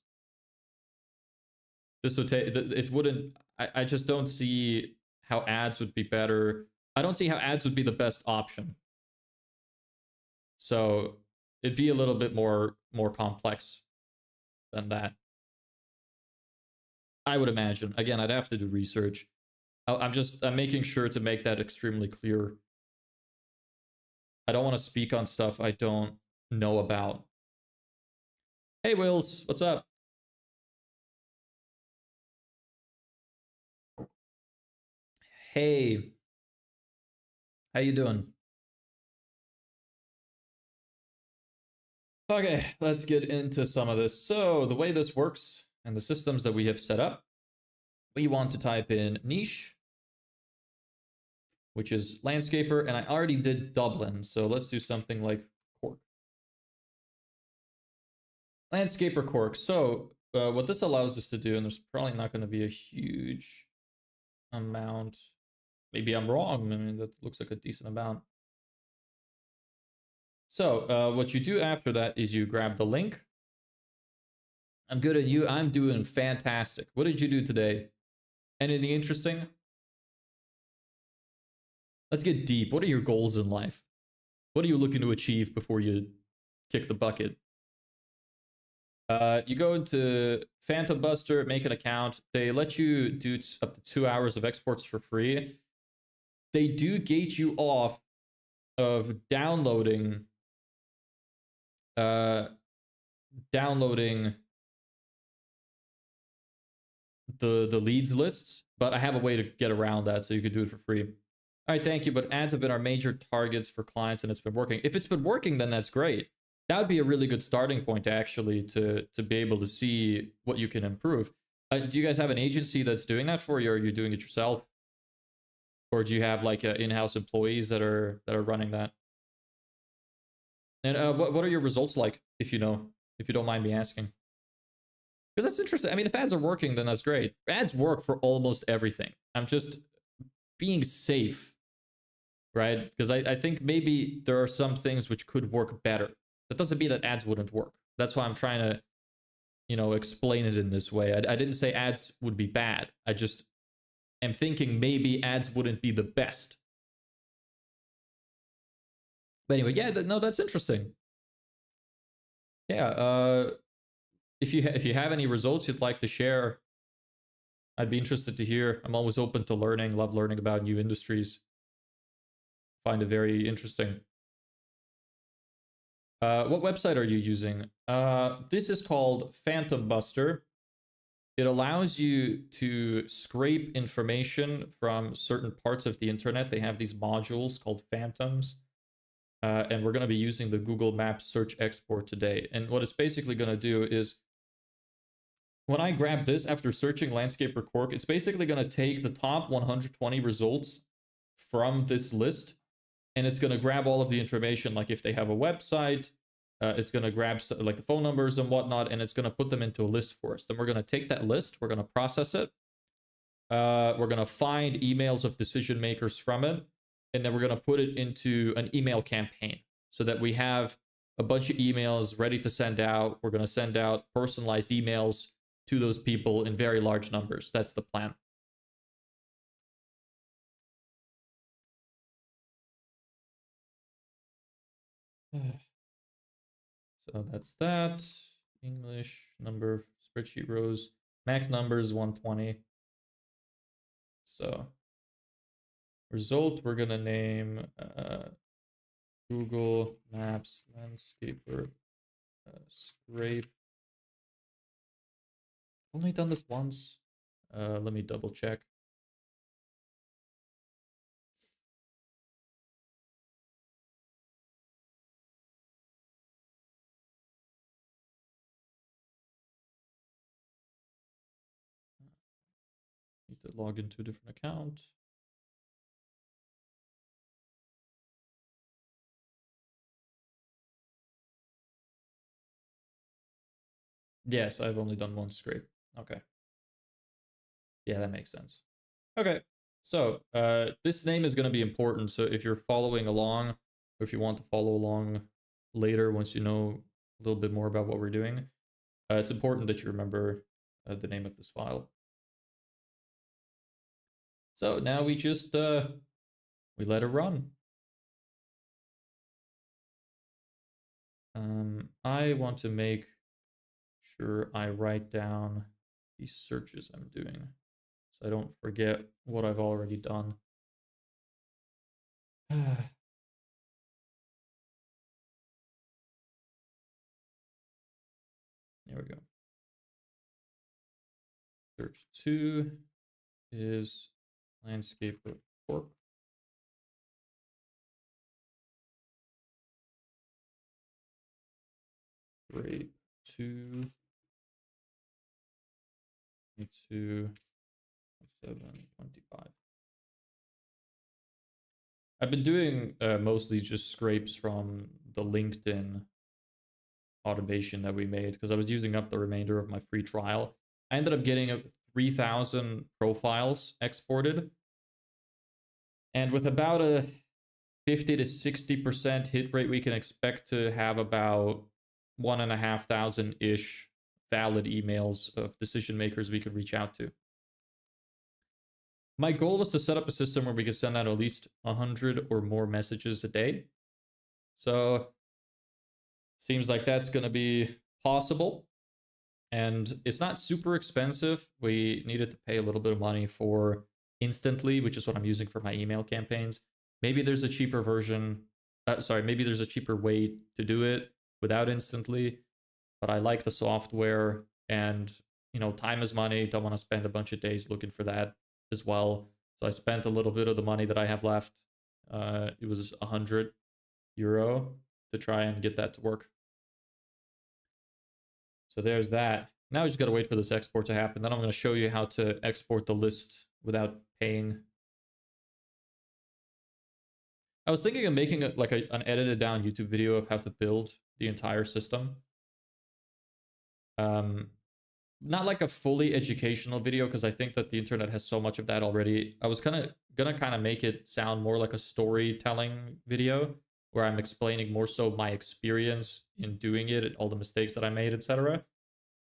This would take it wouldn't. I just don't see how ads would be better. I don't see how ads would be the best option. So it'd be a little bit more complex than that, I would imagine. Again, I'd have to do research. I'm making sure to make that extremely clear. I don't want to speak on stuff I don't know about. Hey Wills, what's up? Hey, how you doing? Okay, let's get into some of this. So the way this works and the systems that we have set up, we want to type in niche, which is landscaper, and I already did Dublin, so let's do something like Cork. Landscaper Cork. So what this allows us to do, and there's probably not going to be a huge amount. Maybe I'm wrong. I mean, that looks like a decent amount. So what you do after that is you grab the link. I'm good at you. I'm doing fantastic. What did you do today? Anything interesting? Let's get deep. What are your goals in life? What are you looking to achieve before you kick the bucket? You go into Phantom Buster, make an account. They let you do up to 2 hours of exports for free. They do gate you off of downloading the leads lists, but I have a way to get around that, so you could do it for free. All right, thank you. But ads have been our major targets for clients, and it's been working. If it's been working, then that's great. That would be a really good starting point, actually, to be able to see what you can improve. Do you guys have an agency that's doing that for you, or are you doing it yourself? Or do you have like in-house employees that are running that? And what are your results like, if you know, if you don't mind me asking? Because that's interesting. I mean, if ads are working, then that's great. Ads work for almost everything. I'm just being safe, right? Because I think maybe there are some things which could work better. That doesn't mean that ads wouldn't work. That's why I'm trying to, you know, explain it in this way. I didn't say ads would be bad. I just am thinking maybe ads wouldn't be the best. But anyway, yeah, no, that's interesting. Yeah, if you have any results you'd like to share, I'd be interested to hear. I'm always open to learning, love learning about new industries. Find it very interesting. What website are you using? This is called Phantom Buster. It allows you to scrape information from certain parts of the internet. They have these modules called phantoms. And we're going to be using the Google Maps search export today. And what it's basically going to do is, when I grab this after searching landscape or cork, it's basically going to take the top 120 results from this list, and it's going to grab all of the information, like if they have a website, it's going to grab like the phone numbers and whatnot, and it's going to put them into a list for us. Then we're going to take that list, we're going to process it, we're going to find emails of decision makers from it, and then we're going to put it into an email campaign so that we have a bunch of emails ready to send out. We're going to send out personalized emails to those people in very large numbers. That's the plan. So that's that. English number, spreadsheet rows. Max number is 120. So result, we're going to name Google Maps Landscaper Scrape. Only done this once. Let me double check. Need to log into a different account. Yes, I've only done one scrape. Okay. Yeah, that makes sense. Okay. So this name is going to be important. So if you're following along, or if you want to follow along later, once you know a little bit more about what we're doing, it's important that you remember the name of this file. So now we just we let it run. I want to make sure I write down these searches I'm doing so I don't forget what I've already done. There we go. Search 2 is landscape of cork. Grade 2, 22, 7, 25. I've been doing mostly just scrapes from the LinkedIn automation that we made because I was using up the remainder of my free trial. I ended up getting 3,000 profiles exported. And with about a 50 to 60% hit rate, we can expect to have about 1,500-ish valid emails of decision makers we could reach out to. My goal was to set up a system where we could send out at least 100 or more messages a day. So seems like that's going to be possible. And it's not super expensive. We needed to pay a little bit of money for Instantly, which is what I'm using for my email campaigns. Maybe there's a cheaper version. Maybe there's a cheaper way to do it without Instantly. But I like the software, and time is money. Don't want to spend a bunch of days looking for that as well. So I spent a little bit of the money that I have left. It was €100 to try and get that to work. So there's that. Now we just got to wait for this export to happen. Then I'm going to show you how to export the list without paying. I was thinking of making an edited down YouTube video of how to build the entire system. Not like a fully educational video, because I think that the internet has so much of that already. I was gonna make it sound more like a storytelling video where I'm explaining more so my experience in doing it, all the mistakes that I made, etc.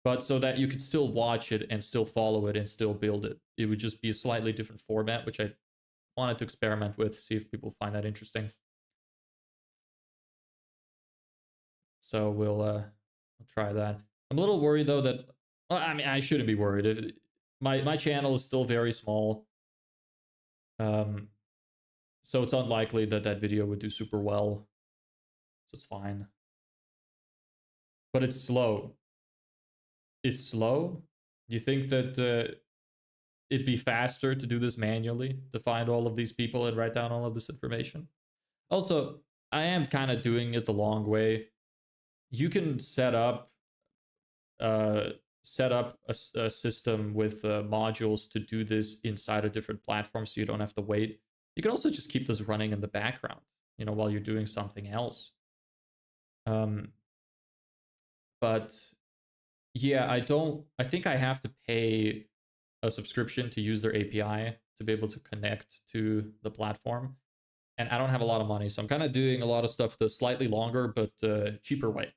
But so that you could still watch it and still follow it and still build it. It would just be a slightly different format, which I wanted to experiment with, see if people find that interesting. So we'll try that. I'm a little worried though that, well, I mean, I shouldn't be worried. My channel is still very small, um, so it's unlikely that that video would do super well. So it's fine. But it's slow. It's slow. You think that it'd be faster to do this manually, to find all of these people and write down all of this information? Also, I am kind of doing it the long way. You can uh, set up a system with modules to do this inside a different platform, so you don't have to wait. You can also just keep this running in the background, you know, while you're doing something else. Um, but yeah, I think I have to pay a subscription to use their API to be able to connect to the platform. And I don't have a lot of money, so I'm kind of doing a lot of stuff the slightly longer but cheaper way.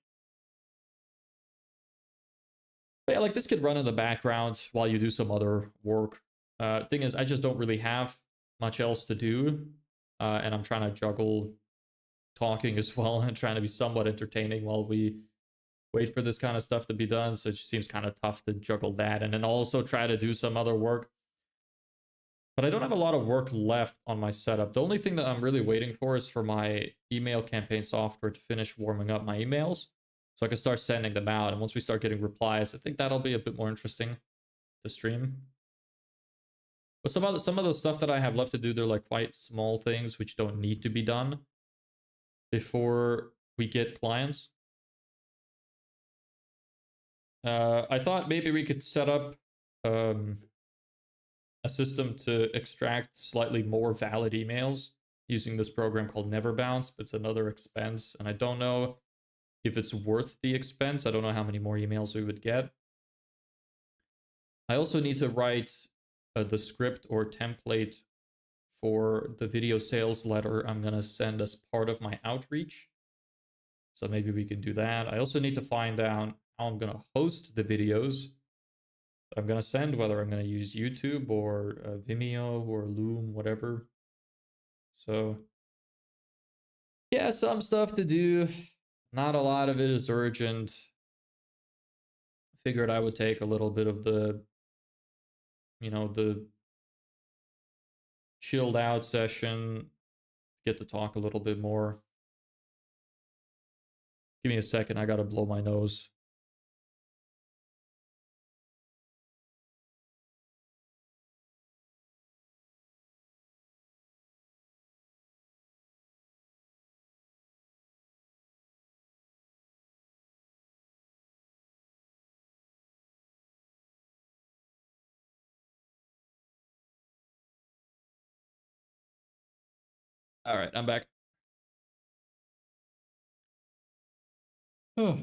But yeah, like this could run in the background while you do some other work. Thing is, I just don't really have much else to do, and I'm trying to juggle talking as well and trying to be somewhat entertaining while we wait for this kind of stuff to be done. So it just seems kind of tough to juggle that and then also try to do some other work. But I don't have a lot of work left on my setup. The only thing that I'm really waiting for is for my email campaign software to finish warming up my emails so I can start sending them out. And once we start getting replies, I think that'll be a bit more interesting to stream. But some of the stuff that I have left to do, they're like quite small things which don't need to be done before we get clients. I thought maybe we could set up a system to extract slightly more valid emails using this program called Neverbounce, but it's another expense, and I don't know if it's worth the expense. I don't know how many more emails we would get. I also need to write the script or template for the video sales letter I'm going to send as part of my outreach. So maybe we can do that. I also need to find out how I'm going to host the videos that I'm going to send, whether I'm going to use YouTube or Vimeo or Loom, whatever. So yeah, some stuff to do. Not a lot of it is urgent. Figured I would take a little bit of the, you know, the chilled out session, get to talk a little bit more. Give me a second, I gotta blow my nose. All right, I'm back. Oh.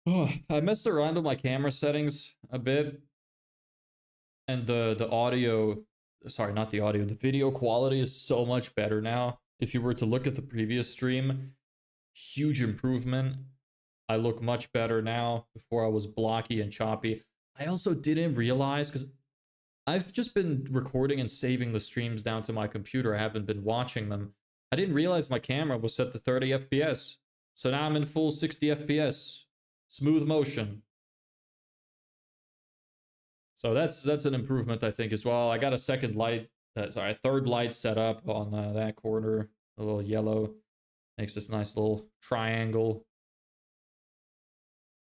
Oh, I messed around with my camera settings a bit, and the audio, sorry, not the audio, the video quality is so much better now. If you were to look at the previous stream, huge improvement. I look much better now. Before I was blocky and choppy. I also didn't realize, because I've just been recording and saving the streams down to my computer. I haven't been watching them. I didn't realize my camera was set to 30 FPS. So now I'm in full 60 FPS. Smooth motion. So that's an improvement, I think, as well. I got a second light, a third light set up on that corner. A little yellow. Makes this nice little triangle.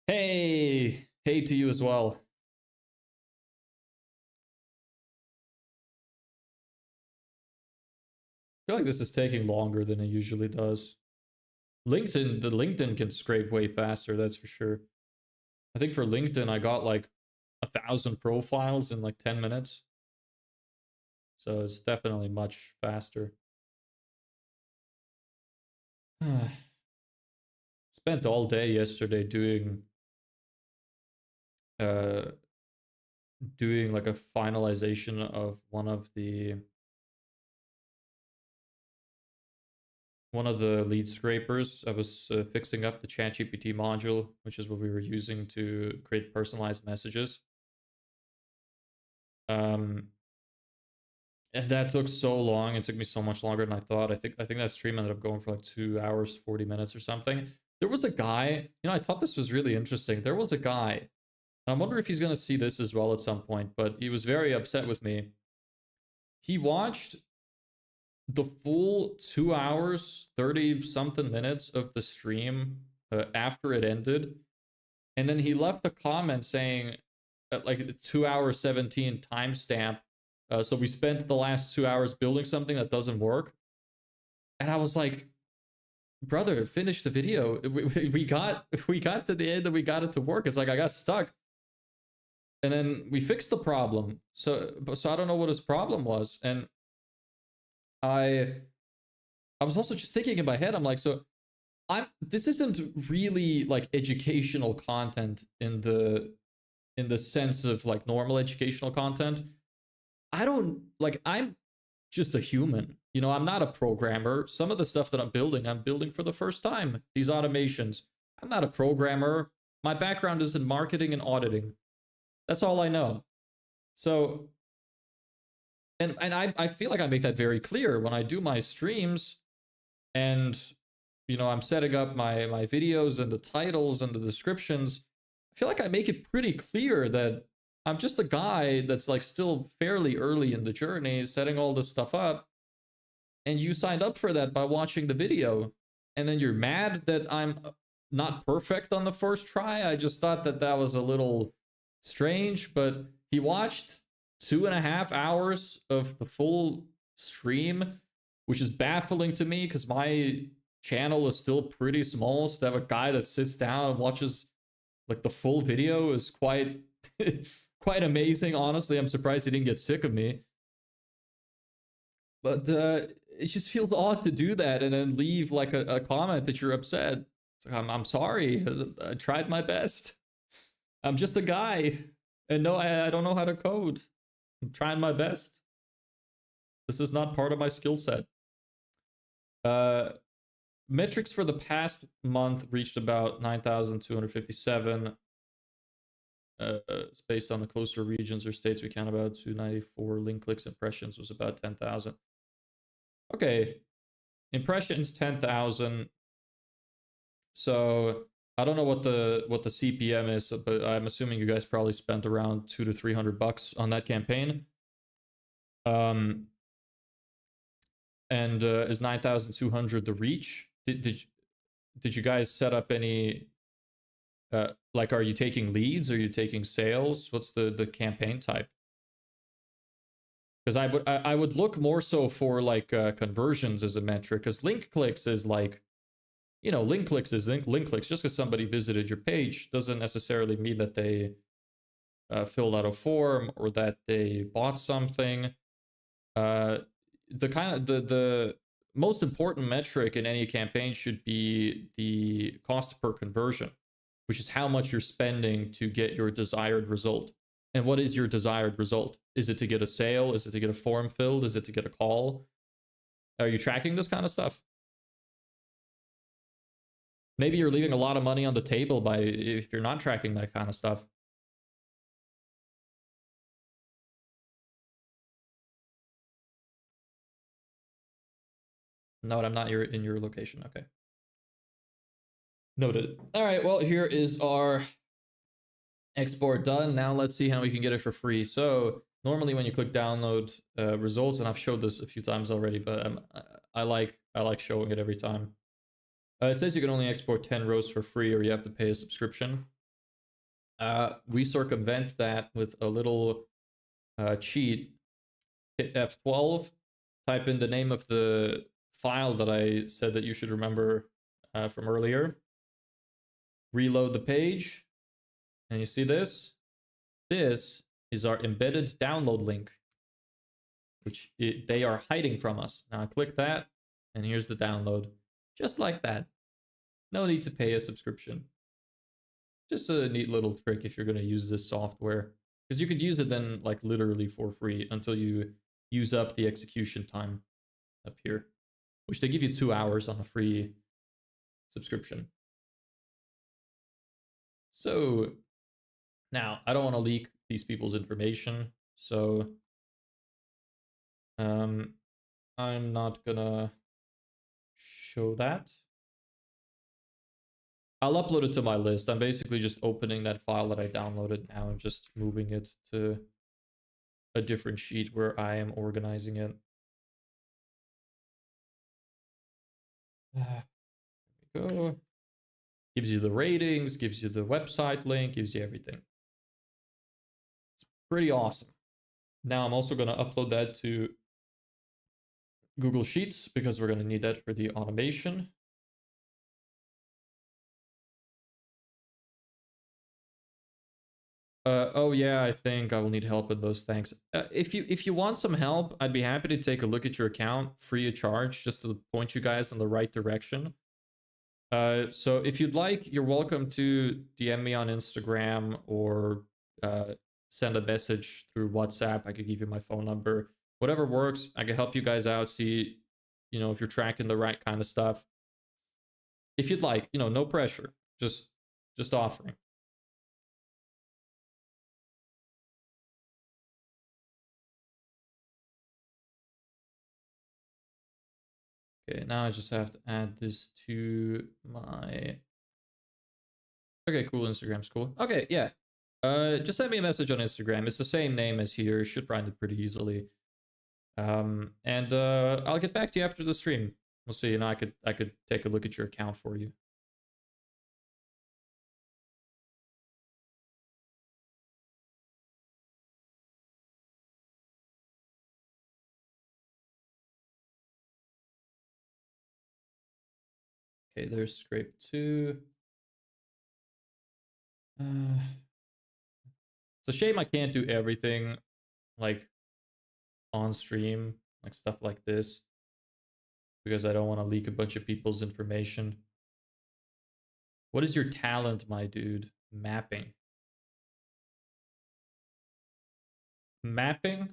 Hey! Hey to you as well. I feel like this is taking longer than it usually does. The LinkedIn can scrape way faster, that's for sure. I think for LinkedIn, I got like 1,000 profiles in like 10 minutes. So it's definitely much faster. Spent all day yesterday doing like a finalization of one of the lead scrapers. I was fixing up the ChatGPT module, which is what we were using to create personalized messages. And that took so long. It took me so much longer than I thought. I think that stream ended up going for like 2 hours, 40 minutes or something. There was a guy, I thought this was really interesting. There was a guy, and I wonder if he's going to see this as well at some point, but he was very upset with me. He watched the full 2 hours, 30 something minutes of the stream after it ended. And then he left a comment saying, like 2 hours 17 timestamp. So we spent the last 2 hours building something that doesn't work. And I was like, brother, finish the video. We got to the end and we got it to work. It's like I got stuck. And then we fixed the problem. So I don't know what his problem was. And I was also just thinking in my head, I'm like, so this isn't really like educational content in the sense of like normal educational content. I'm just a human. I'm not a programmer. Some of the stuff that I'm building for the first time. These automations. I'm not a programmer. My background is in marketing and auditing. That's all I know. So, and I feel like I make that very clear when I do my streams, and I'm setting up my videos and the titles and the descriptions. I feel like I make it pretty clear that I'm just a guy that's like still fairly early in the journey, setting all this stuff up. And you signed up for that by watching the video. And then you're mad that I'm not perfect on the first try. I just thought that was a little strange, but he watched 2.5 hours of the full stream, which is baffling to me because my channel is still pretty small. So to have a guy that sits down and watches like the full video is quite quite amazing. Honestly, I'm surprised he didn't get sick of me. But it just feels odd to do that and then leave like a comment that you're upset. Like, I'm sorry. I tried my best. I'm just a guy. And no, I don't know how to code. I'm trying my best. This is not part of my skill set. Metrics for the past month reached about 9,257. It's based on the closer regions or states we count about 294. Link clicks impressions was about 10,000. Okay, impressions 10,000. So I don't know what the CPM is, but I'm assuming you guys probably spent around $200 to $300 on that campaign. And is 9,200 the reach? Did you guys set up any? Like, are you taking leads? Are you taking sales? What's the campaign type? Because I would look more so for like conversions as a metric. Because link clicks is like, link clicks is link clicks. Just because somebody visited your page doesn't necessarily mean that they filled out a form or that they bought something. The most important metric in any campaign should be the cost per conversion, which is how much you're spending to get your desired result. And what is your desired result? Is it to get a sale? Is it to get a form filled? Is it to get a call? Are you tracking this kind of stuff? Maybe you're leaving a lot of money on the table if you're not tracking that kind of stuff. No, I'm not in your location. Okay. Noted. All right, well, here is our export done. Now let's see how we can get it for free. So normally when you click download results, and I've showed this a few times already, but I like showing it every time. It says you can only export 10 rows for free, or you have to pay a subscription. We circumvent that with a little cheat. Hit F12, type in the name of the file that I said that you should remember from earlier. Reload the page, and you see this? This is our embedded download link, which they are hiding from us. Now I click that, and here's the download. Just like that. No need to pay a subscription. Just a neat little trick if you're going to use this software. Because you could use it then like literally for free until you use up the execution time up here, which they give you 2 hours on a free subscription. So now I don't want to leak these people's information, so I'm not gonna show that. I'll upload it to my list. I'm basically just opening that file that I downloaded now and just moving it to a different sheet where I am organizing it. There we go. Gives you the ratings, gives you the website link, gives you everything. It's pretty awesome. Now I'm also going to upload that to Google Sheets because we're going to need that for the automation. Oh yeah, I think I will need help with those things. If you want some help, I'd be happy to take a look at your account free of charge, just to point you guys in the right direction. So if you'd like, you're welcome to DM me on Instagram or send a message through WhatsApp. I could give you my phone number. Whatever works, I can help you guys out. See, if you're tracking the right kind of stuff. If you'd like, no pressure. Just offering. Okay, now I just have to add this to my... Okay, cool. Instagram's cool. Okay, yeah. Just send me a message on Instagram. It's the same name as here. You should find it pretty easily. And I'll get back to you after the stream. We'll see. I could take a look at your account for you. Okay, there's scrape 2. It's a shame I can't do everything like on stream, like stuff like this, because I don't want to leak a bunch of people's information. What is your talent, my dude? Mapping. Mapping?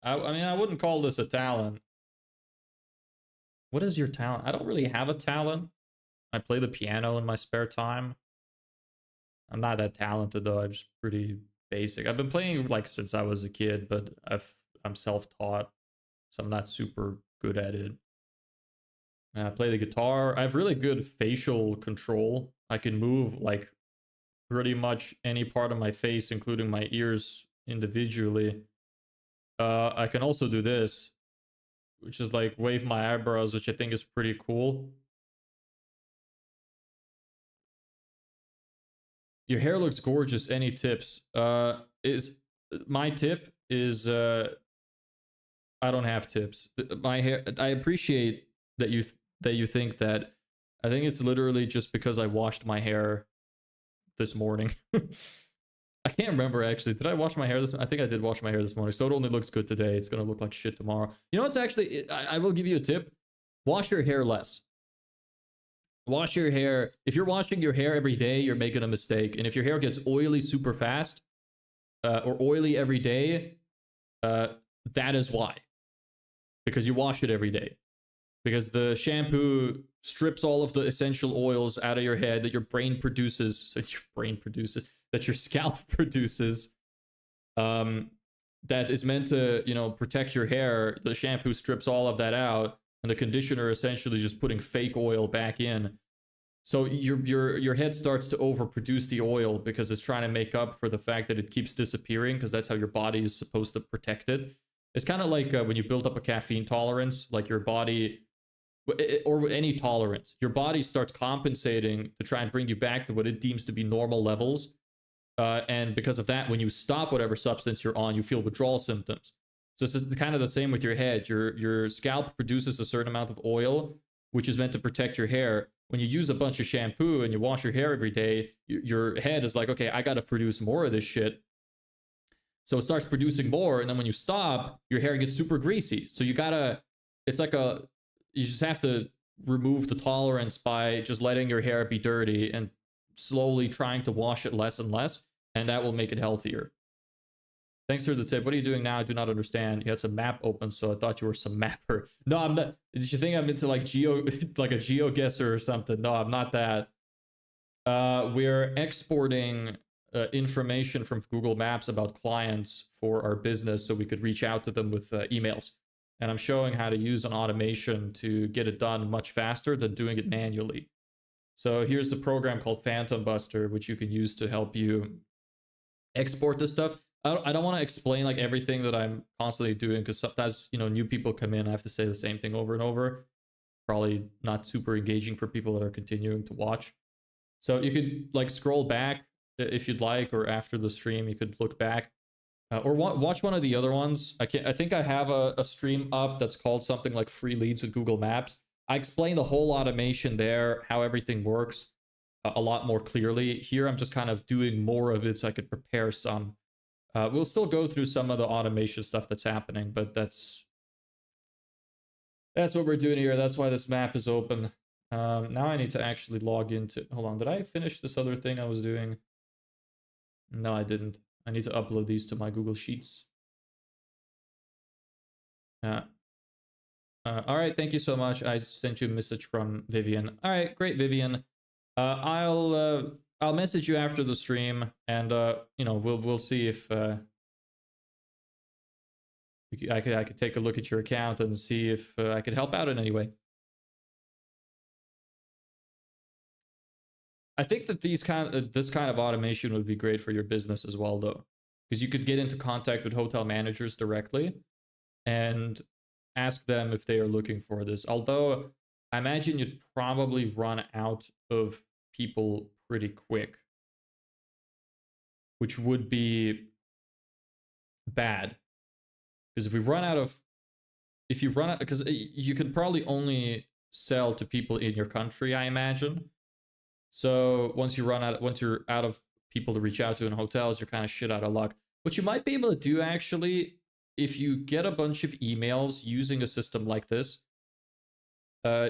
I mean, I wouldn't call this a talent. What is your talent? I don't really have a talent. I play the piano in my spare time. I'm not that talented though. I'm just pretty basic. I've been playing like since I was a kid, but I'm self-taught, so I'm not super good at it. I play the guitar. I have really good facial control. I can move like pretty much any part of my face, including my ears individually. I can also do this, which is like wave my eyebrows, which I think is pretty cool. Your hair looks gorgeous. Any tips? Is my tip is I don't have tips. My hair. I appreciate that you think that. I think it's literally just because I washed my hair this morning. I can't remember actually. Did I wash my hair this? I think I did wash my hair this morning. So it only looks good today. It's gonna look like shit tomorrow. You know what's actually? I will give you a tip. Wash your hair less. Wash your hair. If you're washing your hair every day, you're making a mistake. And if your hair gets oily super fast, or oily every day, that is why. Because you wash it every day. Because the shampoo strips all of the essential oils out of your head that your brain produces, that your scalp produces. That is meant to, protect your hair. The shampoo strips all of that out, and the conditioner essentially just putting fake oil back in. So your head starts to overproduce the oil because it's trying to make up for the fact that it keeps disappearing, because that's how your body is supposed to protect it. It's kind of like when you build up a caffeine tolerance, like your body, or any tolerance, your body starts compensating to try and bring you back to what it deems to be normal levels. And because of that, when you stop whatever substance you're on, you feel withdrawal symptoms. So this is kind of the same with your head. Your scalp produces a certain amount of oil, which is meant to protect your hair. When you use a bunch of shampoo and you wash your hair every day, your head is like, okay, I got to produce more of this shit. So it starts producing more, and then when you stop, your hair gets super greasy. So you just have to remove the tolerance by just letting your hair be dirty and slowly trying to wash it less and less, and that will make it healthier. Thanks for the tip. What are you doing now? I do not understand. You had some map open, so I thought you were some mapper. No, I'm not. Did you think I'm into like like a GeoGuessr or something? No, I'm not that. We're exporting information from Google Maps about clients for our business so we could reach out to them with emails. And I'm showing how to use an automation to get it done much faster than doing it manually. So here's a program called Phantom Buster, which you can use to help you export this stuff. I don't want to explain like everything that I'm constantly doing, because sometimes, you know, new people come in, I have to say the same thing over and over. Probably not super engaging for people that are continuing to watch. So you could like scroll back if you'd like, or after the stream you could look back, or watch one of the other ones. I think I have a stream up that's called something like Free Leads with Google Maps. I explain the whole automation there, how everything works, a lot more clearly. Here I'm just kind of doing more of it so I could prepare some. We'll still go through some of the automation stuff that's happening, but that's what we're doing here. That's why this map is open. Now I need to actually log into... Hold on, did I finish this other thing I was doing? No, I didn't. I need to upload these to my Google Sheets. All right, thank you so much. I sent you a message from Vivian. All right, great, Vivian. I'll message you after the stream, and you know, we'll see if I could take a look at your account and see if I could help out in any way. I think that this kind of automation would be great for your business as well, though, because you could get into contact with hotel managers directly and ask them if they are looking for this. Although I imagine you'd probably run out of people pretty quick, which would be bad. Because if you run out, because you can probably only sell to people in your country, I imagine. So once you're out of people to reach out to in hotels, you're kind of shit out of luck. What you might be able to do, actually, if you get a bunch of emails using a system like this,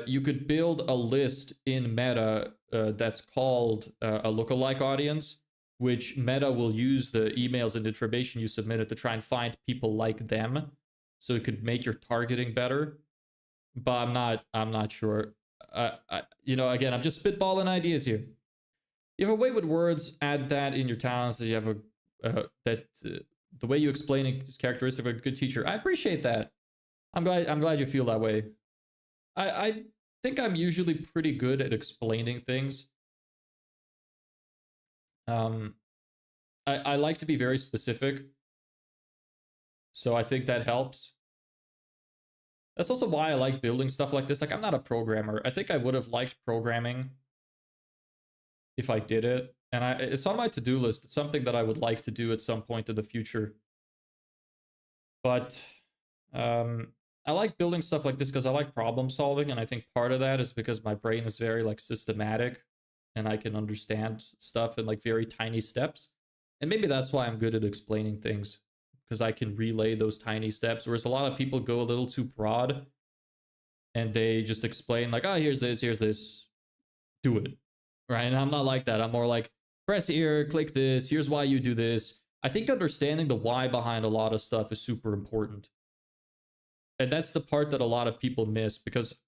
you could build a list in Meta that's called a lookalike audience, which Meta will use the emails and information you submitted to try and find people like them, so it could make your targeting better. But I'm not sure. You know, again, I'm just spitballing ideas here. You have a way with words. Add that in your talents. That you have the way you explain it is characteristic of a good teacher. I appreciate that. I'm glad you feel that way. I think I'm usually pretty good at explaining things. I like to be very specific, so I think that helps. That's also why I like building stuff like this. Like, I'm not a programmer. I think I would have liked programming if I did it. And it's on my to-do list. It's something that I would like to do at some point in the future. But I like building stuff like this because I like problem solving. And I think part of that is because my brain is very like systematic and I can understand stuff in like very tiny steps. And maybe that's why I'm good at explaining things, because I can relay those tiny steps. Whereas a lot of people go a little too broad and they just explain like, oh, here's this, do it. Right? And I'm not like that. I'm more like, press here, click this, here's why you do this. I think understanding the why behind a lot of stuff is super important. And that's the part that a lot of people miss, because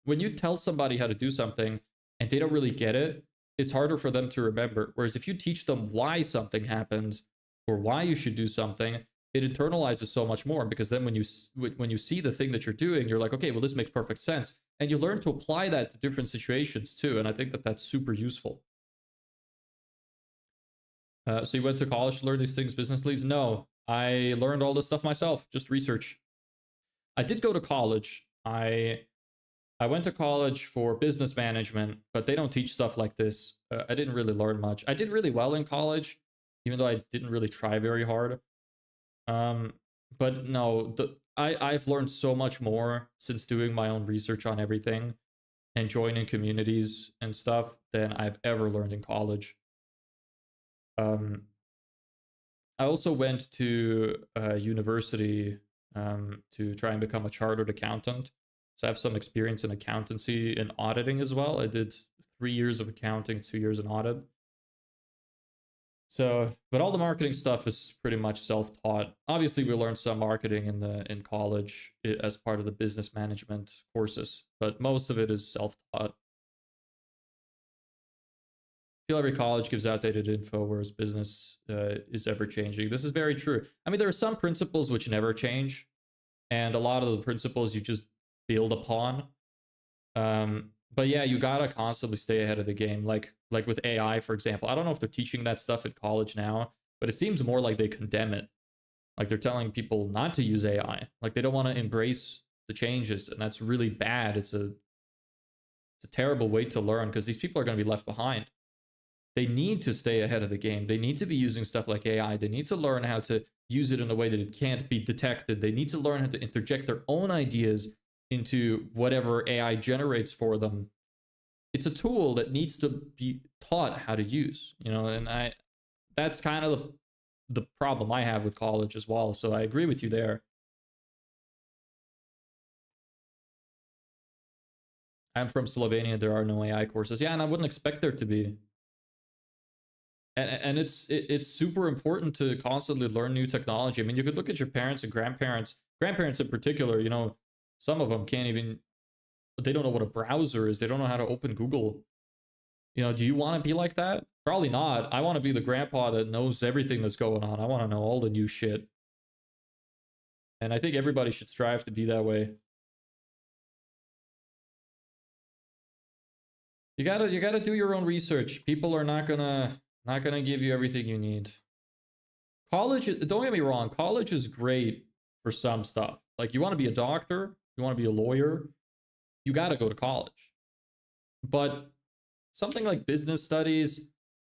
when you tell somebody how to do something and they don't really get it, it's harder for them to remember. Whereas if you teach them why something happens or why you should do something, it internalizes so much more, because then when you see the thing that you're doing, you're like, okay, well, this makes perfect sense. And you learn to apply that to different situations too. And I think that that's super useful. So you went to college to learn these things, business leads? No, I learned all this stuff myself, just research. I did go to college. I went to college for business management, but they don't teach stuff like this. I didn't really learn much. I did really well in college, even though I didn't really try very hard. But no, I've learned so much more since doing my own research on everything and joining communities and stuff than I've ever learned in college. I also went to university to try and become a chartered accountant. So I have some experience in accountancy and auditing as well. I did 3 years of accounting, 2 years in audit. So, but all the marketing stuff is pretty much self-taught. Obviously, we learned some marketing in college as part of the business management courses, but most of it is self-taught. I feel every college gives outdated info, whereas business is ever changing. This is very true. I mean, there are some principles which never change, and a lot of the principles you just build upon. But yeah, you gotta constantly stay ahead of the game. Like with AI, for example. I don't know if they're teaching that stuff at college now, but it seems more like they condemn it. Like they're telling people not to use AI. Like they don't want to embrace the changes, and that's really bad. It's a terrible way to learn because these people are going to be left behind. They need to stay ahead of the game. They need to be using stuff like AI. They need to learn how to use it in a way that it can't be detected. They need to learn how to interject their own ideas into whatever AI generates for them. It's a tool that needs to be taught how to use, and that's kind of the problem I have with college as well. So I agree with you there. I'm from Slovenia. There are no AI courses. Yeah, and I wouldn't expect there to be. And it's super important to constantly learn new technology. I mean, you could look at your parents and grandparents in particular. Some of them can't even. They don't know what a browser is. They don't know how to open Google. Do you want to be like that? Probably not. I want to be the grandpa that knows everything that's going on. I want to know all the new shit. And I think everybody should strive to be that way. You gotta do your own research. People are not gonna give you everything you need. College, don't get me wrong, college is great for some stuff. Like you want to be a doctor, you want to be a lawyer, you gotta go to college. But something like business studies,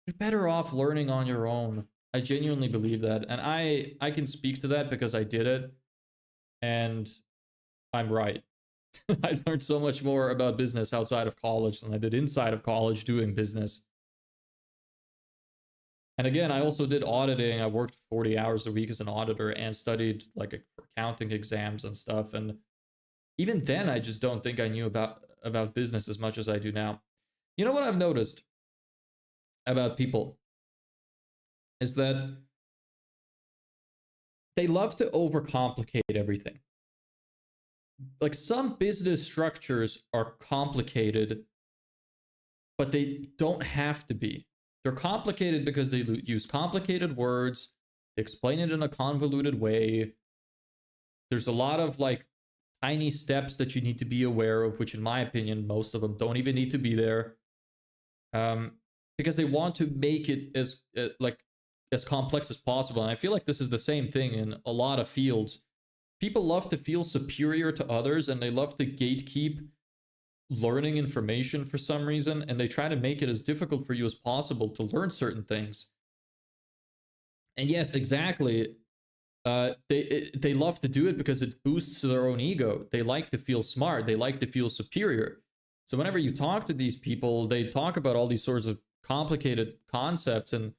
you're better off learning on your own. I genuinely believe that. And I can speak to that because I did it. And I'm right. I learned so much more about business outside of college than I did inside of college doing business. And again, I also did auditing. I worked 40 hours a week as an auditor and studied like accounting exams and stuff. And even then, I just don't think I knew about business as much as I do now. You know what I've noticed about people is that they love to overcomplicate everything. Like some business structures are complicated, but they don't have to be. They're complicated because they use complicated words, they explain it in a convoluted way. There's a lot of like tiny steps that you need to be aware of, which in my opinion, most of them don't even need to be there. Because they want to make it as complex as possible. And I feel like this is the same thing in a lot of fields. People love to feel superior to others and they love to gatekeep learning information for some reason, and they try to make it as difficult for you as possible to learn certain things. And yes, exactly. They love to do it because it boosts their own ego. They like to feel smart. They like to feel superior. So whenever you talk to these people, they talk about all these sorts of complicated concepts and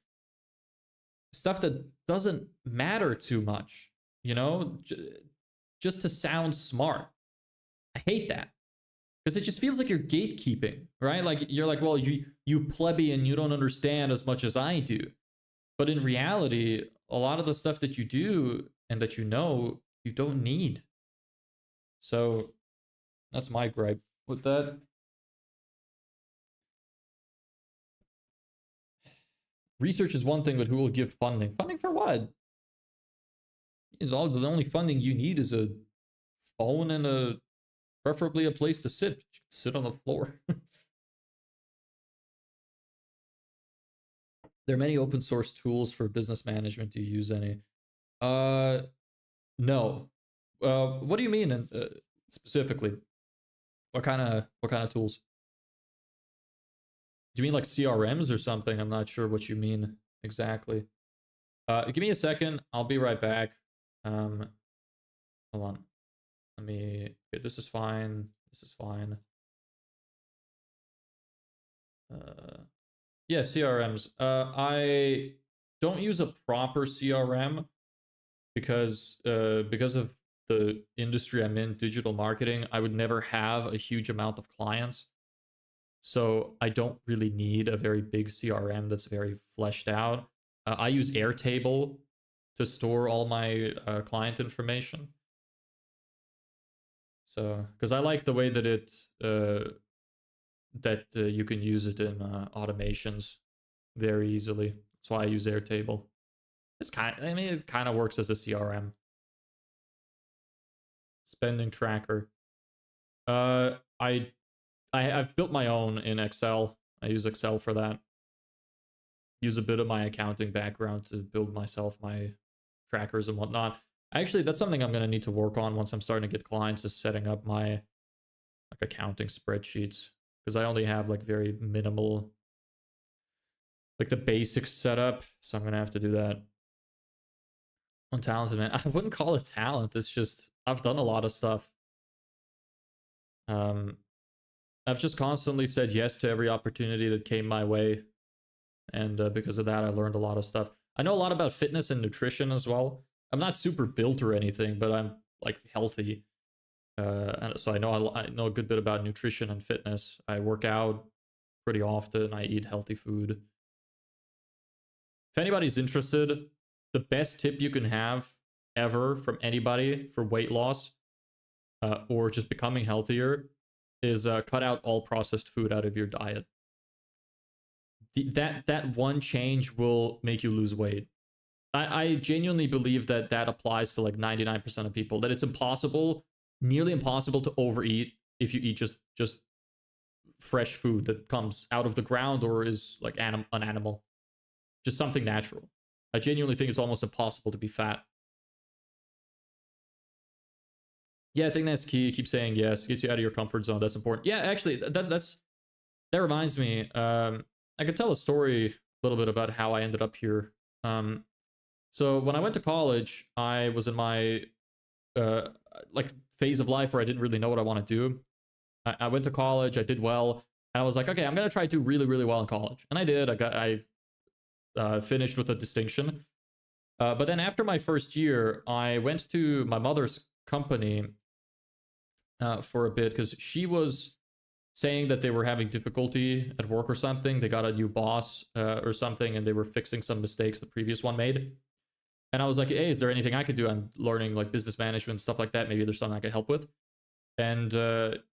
stuff that doesn't matter too much, just to sound smart. I hate that because it just feels like you're gatekeeping, right? Like you're like, well, you plebeian, you don't understand as much as I do. But in reality, a lot of the stuff that you do and that you don't need. So that's my gripe with that. Research is one thing, but who will give funding? Funding for what? The only funding you need is a phone and preferably a place to sit. Sit on the floor. There are many open source tools for business management. Do you use any? No. What do you mean specifically? What kind of tools? Do you mean like CRMs or something? I'm not sure what you mean exactly. Give me a second. I'll be right back. Hold on. Okay, this is fine. This is fine. Yeah, CRMs. I don't use a proper CRM because of the industry I'm in, digital marketing. I would never have a huge amount of clients. So I don't really need a very big CRM that's very fleshed out. I use Airtable to store all my client information. So, because I like the way that you can use it in automations very easily. That's why I use Airtable. It kind of works as a CRM. Spending tracker. I I've built my own in Excel. I use Excel for that. Use a bit of my accounting background to build myself my trackers and whatnot. Actually, that's something I'm going to need to work on once I'm starting to get clients, is setting up my like accounting spreadsheets, because I only have like very minimal, like the basics set up. So I'm going to have to do that. Untalented, man. I wouldn't call it talent. It's just I've done a lot of stuff. I've just constantly said yes to every opportunity that came my way, and because of that, I learned a lot of stuff. I know a lot about fitness and nutrition as well. I'm not super built or anything, but I'm like healthy, and so I know a good bit about nutrition and fitness. I work out pretty often. I eat healthy food. If anybody's interested, the best tip you can have ever from anybody for weight loss or just becoming healthier is cut out all processed food out of your diet. That one change will make you lose weight. I genuinely believe that applies to like 99% of people, that it's impossible, nearly impossible to overeat if you eat just fresh food that comes out of the ground or is like an animal, just something natural. I genuinely think it's almost impossible to be fat. Yeah, I think that's key. Keep saying yes. Gets you out of your comfort zone. That's important. Yeah, actually, that reminds me. I could tell a story a little bit about how I ended up here. So when I went to college, I was in my like phase of life where I didn't really know what I want to do. I went to college. I did well, and I was like, okay, I'm gonna try to do really, really well in college, and I did. I finished with a distinction. But then after my first year, I went to my mother's company for a bit because she was saying that they were having difficulty at work or something. They got a new boss or something, and they were fixing some mistakes the previous one made. And I was like, hey, is there anything I could do? I'm learning like business management, stuff like that. Maybe there's something I could help with. And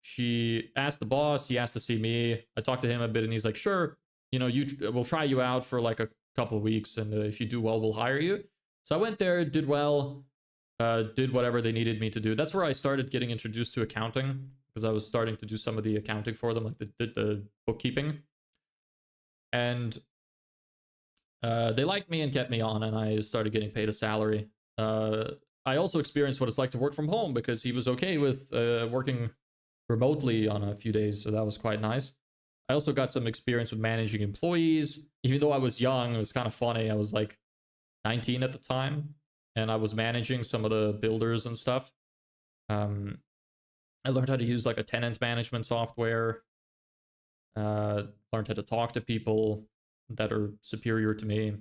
she asked the boss, he asked to see me. I talked to him a bit, and he's like, sure, we'll try you out for like a couple of weeks, and if you do well, we'll hire you. So I went there, did well, did whatever they needed me to do. That's where I started getting introduced to accounting, because I was starting to do some of the accounting for them, like the bookkeeping. And they liked me and kept me on, and I started getting paid a salary. I also experienced what it's like to work from home, because he was okay with working remotely on a few days, so that was quite nice. I also got some experience with managing employees. Even though I was young, it was kind of funny. I was like 19 at the time, and I was managing some of the builders and stuff. I learned how to use like a tenant management software. Learned how to talk to people that are superior to me.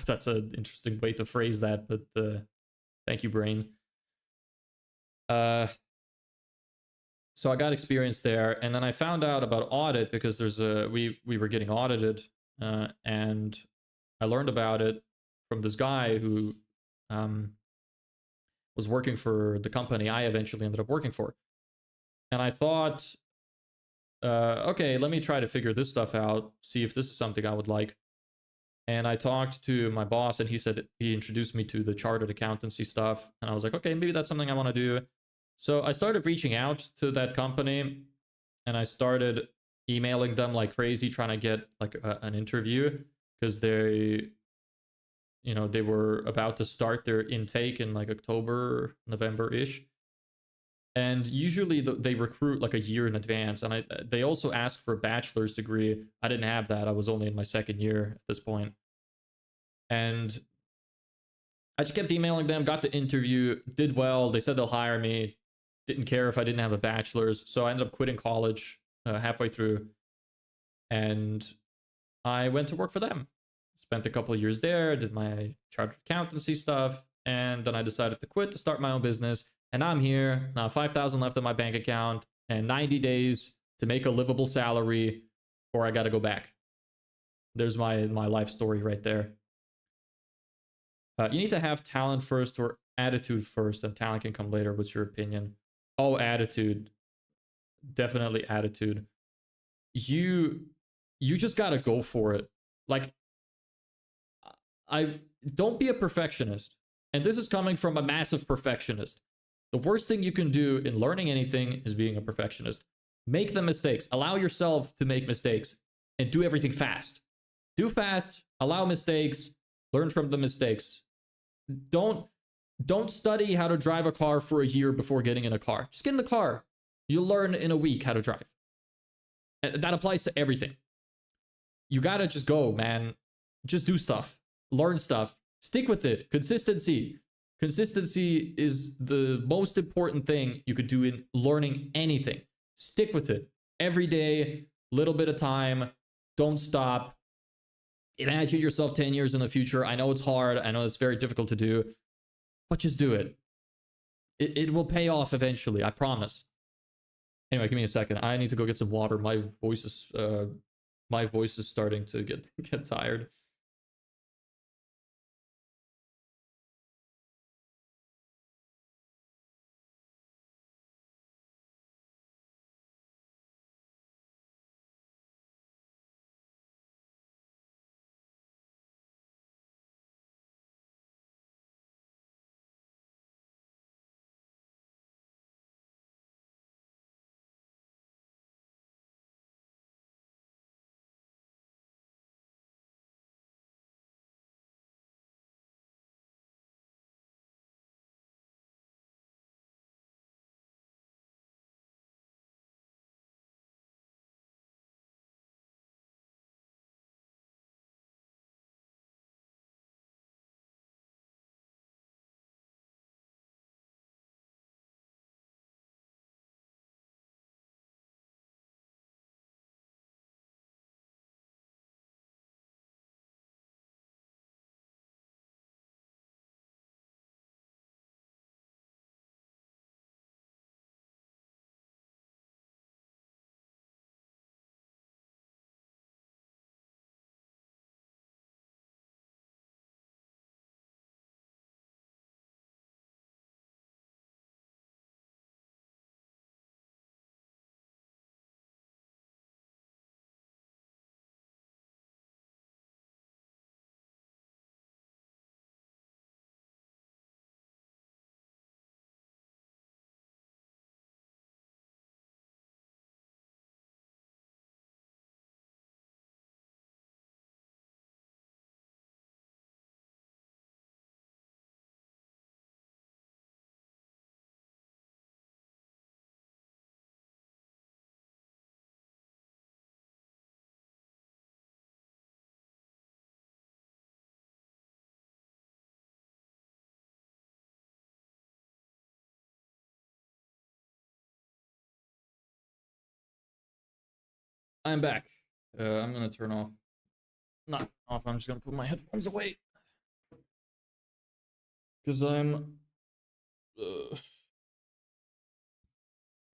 That's an interesting way to phrase that, but thank you, brain. So I got experience there, and then I found out about audit because we were getting audited, and I learned about it from this guy who was working for the company I eventually ended up working for. And I thought, okay, let me try to figure this stuff out, see if this is something I would like. And I talked to my boss, and he introduced me to the chartered accountancy stuff. And I was like, okay, maybe that's something I want to do. So I started reaching out to that company, and I started emailing them like crazy, trying to get like an interview, because they were about to start their intake in like October, November-ish. And usually they recruit like a year in advance. And they also asked for a bachelor's degree. I didn't have that. I was only in my second year at this point. And I just kept emailing them, got the interview, did well. They said they'll hire me. Didn't care if I didn't have a bachelor's. So I ended up quitting college halfway through. And I went to work for them. Spent a couple of years there, did my chartered accountancy stuff. And then I decided to quit to start my own business. And I'm here now, 5,000 left in my bank account, and 90 days to make a livable salary, or I got to go back. There's my life story right there. You need to have talent first or attitude first, and talent can come later. What's your opinion? Oh, attitude. Definitely attitude. You just got to go for it. Like, I don't be a perfectionist. And this is coming from a massive perfectionist. The worst thing you can do in learning anything is being a perfectionist. Make the mistakes. Allow yourself to make mistakes and do everything fast. Do fast, allow mistakes, learn from the mistakes. Don't study how to drive a car for a year before getting in a car. Just get in the car. You'll learn in a week how to drive. That applies to everything. You gotta just go, man. Just do stuff. Learn stuff. Stick with it. Consistency. Consistency is the most important thing you could do in learning anything. Stick with it. Every day, little bit of time. Don't stop. Imagine yourself 10 years in the future. I know it's hard. I know it's very difficult to do. But just do it. It will pay off eventually. I promise. Anyway, give me a second. I need to go get some water. My voice is starting to get tired. I'm back. I'm gonna turn off. Not off. I'm just gonna put my headphones away because I'm.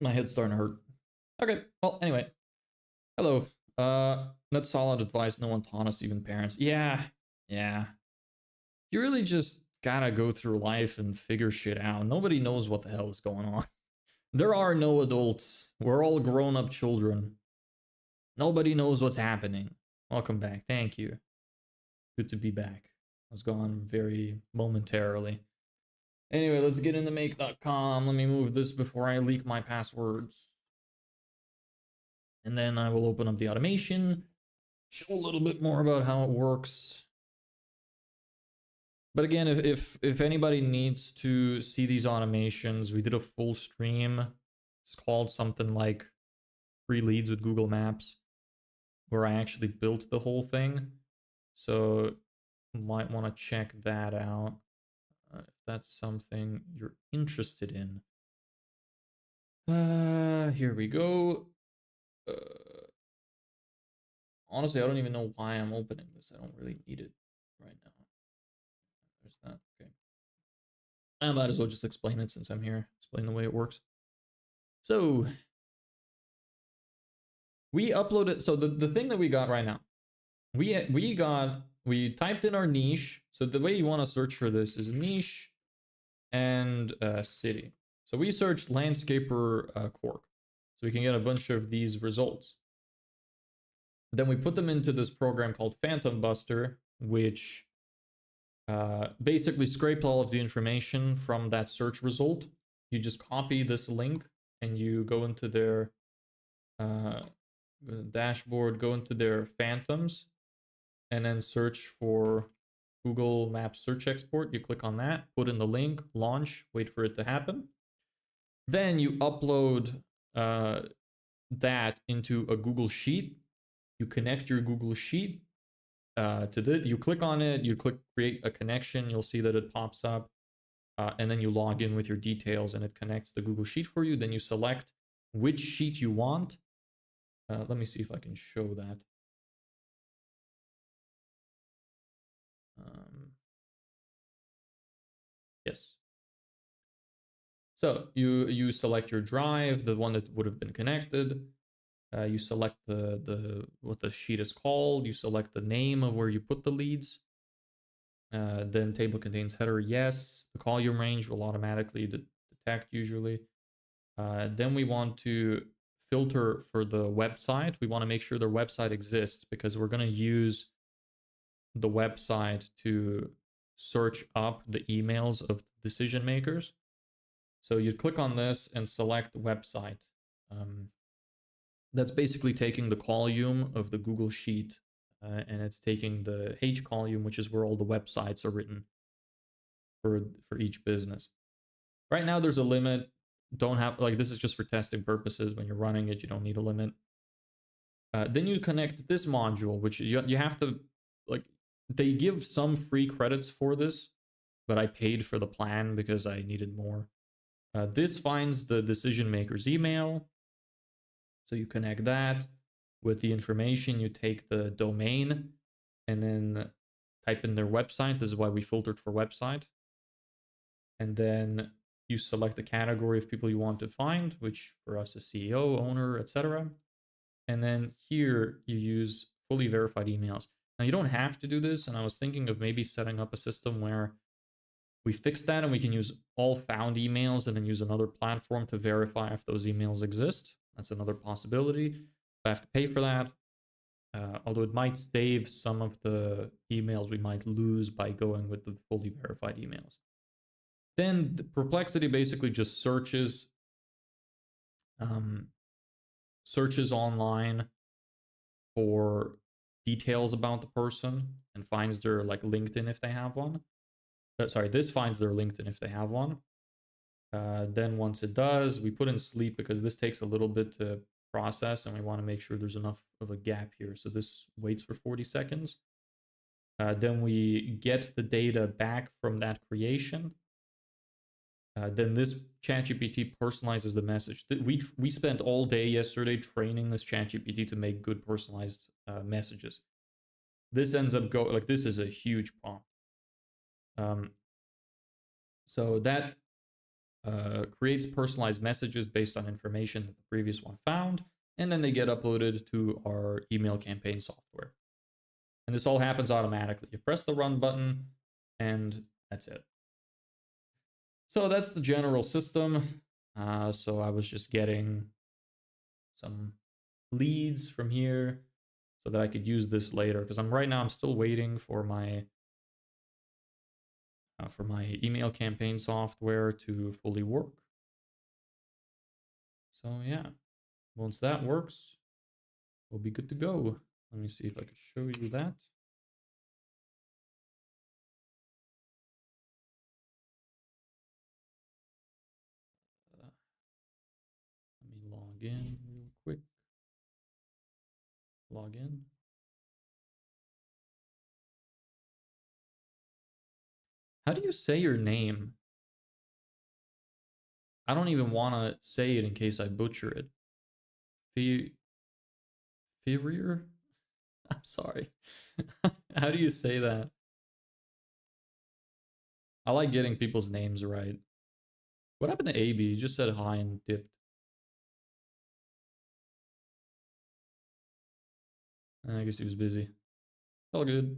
My head's starting to hurt. Okay. Well, anyway. Hello. That's solid advice. No one taught us, even parents. Yeah. Yeah. You really just gotta go through life and figure shit out. Nobody knows what the hell is going on. There are no adults. We're all grown-up children. Nobody knows what's happening. Welcome back. Thank you. Good to be back. I was gone very momentarily. Anyway, let's get into make.com. Let me move this before I leak my passwords. And then I will open up the automation, show a little bit more about how it works. But again, if anybody needs to see these automations, we did a full stream. It's called something like Free Leads with Google Maps, where I actually built the whole thing. So you might want to check that out if that's something you're interested in. Here we go. Honestly, I don't even know why I'm opening this. I don't really need it right now. There's that. Okay. I might as well just explain it since I'm here. Explain the way it works. So we uploaded. So the thing that we got right now, we typed in our niche. So the way you want to search for this is niche and city. So we searched landscaper Cork. So we can get a bunch of these results. Then we put them into this program called Phantom Buster, which basically scraped all of the information from that search result. You just copy this link and you go into their the dashboard, go into their phantoms, and then search for Google Maps search export. You click on that, put in the link, launch, wait for it to happen. Then you upload that into a Google Sheet. You connect your Google Sheet to the. You click on it. You click create a connection. You'll see that it pops up, and then you log in with your details, and it connects the Google Sheet for you. Then you select which sheet you want. Let me see if I can show that. Yes. So you select your drive, the one that would have been connected. You select the what the sheet is called. You select the name of where you put the leads. Then table contains header, yes. The column range will automatically detect usually. Then we want to filter for the website. We want to make sure their website exists because we're going to use the website to search up the emails of decision makers. So you click on this and select website. That's basically taking the column of the Google Sheet and it's taking the H column, which is where all the websites are written for each business. Right now, there's a limit. Don't have like this is just for testing purposes. When you're running it, you don't need a limit. Then you connect this module, which you have to like. They give some free credits for this, but I paid for the plan because I needed more. This finds the decision maker's email. So you connect that with the information. You take the domain and then type in their website. This is why we filtered for website. And then you select the category of people you want to find, which for us is CEO, owner, etc. And then here you use fully verified emails. Now you don't have to do this, and I was thinking of maybe setting up a system where we fix that and we can use all found emails and then use another platform to verify if those emails exist. That's another possibility. I have to pay for that. Although it might save some of the emails we might lose by going with the fully verified emails. Then the Perplexity basically just searches online for details about the person and finds their like LinkedIn if they have one. Sorry, this finds their LinkedIn if they have one. Then once it does, we put in sleep because this takes a little bit to process and we want to make sure there's enough of a gap here. So this waits for 40 seconds. Then we get the data back from that creation. Then this ChatGPT personalizes the message. We spent all day yesterday training this ChatGPT to make good personalized messages. This ends up this is a huge prompt. So that creates personalized messages based on information that the previous one found, and then they get uploaded to our email campaign software. And this all happens automatically. You press the run button, and that's it. So that's the general system. So I was just getting some leads from here so that I could use this later because right now I'm still waiting for my email campaign software to fully work. So yeah, once that works, we'll be good to go. Let me see if I can show you that. Let me log in real quick. Log in. How do you say your name? I don't even want to say it in case I butcher it. Firier? I'm sorry. How do you say that? I like getting people's names right. What happened to AB? He just said hi and dipped. I guess he was busy. All good.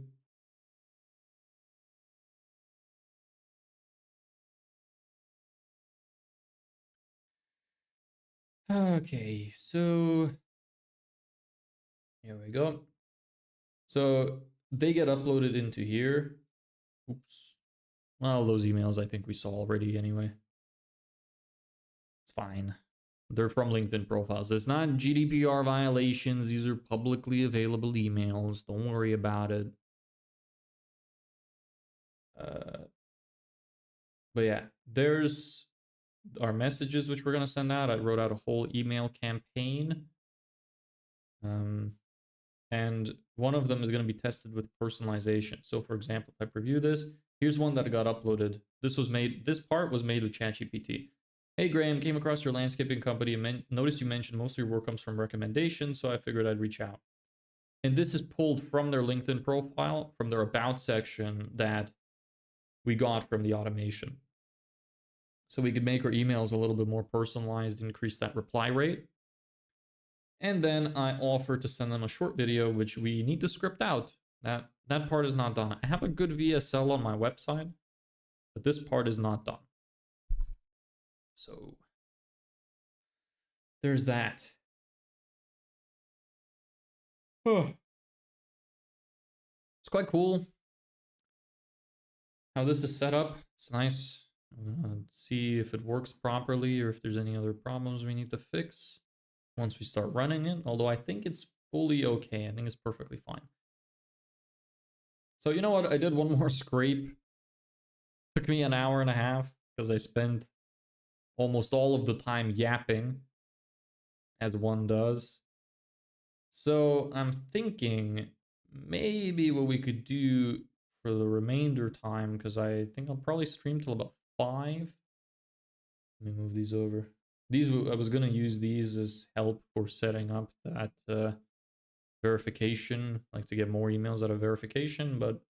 Okay, so here we go. So they get uploaded into here. Oops. Well, those emails I think we saw already anyway. It's fine. They're from LinkedIn profiles. It's not GDPR violations. These are publicly available emails. Don't worry about it. But yeah, there's our messages which we're going to send out. I wrote out a whole email campaign. And one of them is going to be tested with personalization. So for example, if I preview this, here's one that got uploaded. This part was made with ChatGPT. Hey Graham, came across your landscaping company and noticed you mentioned most of your work comes from recommendations, so I figured I'd reach out. And this is pulled from their LinkedIn profile, from their about section that we got from the automation. So we could make our emails a little bit more personalized, increase that reply rate. And then I offer to send them a short video, which we need to script out. That part is not done. I have a good VSL on my website, but this part is not done. So there's that. Oh. It's quite cool how this is set up. It's nice. I'm gonna see if it works properly or if there's any other problems we need to fix once we start running it. Although I think it's fully okay. I think it's perfectly fine. So you know what? I did one more scrape. Took me an hour and a half because I spent almost all of the time yapping, as one does. So I'm thinking maybe what we could do for the remainder time, because I think I'll probably stream till about 5. Let me move these over. I was going to use these as help for setting up that verification, like to get more emails out of verification, but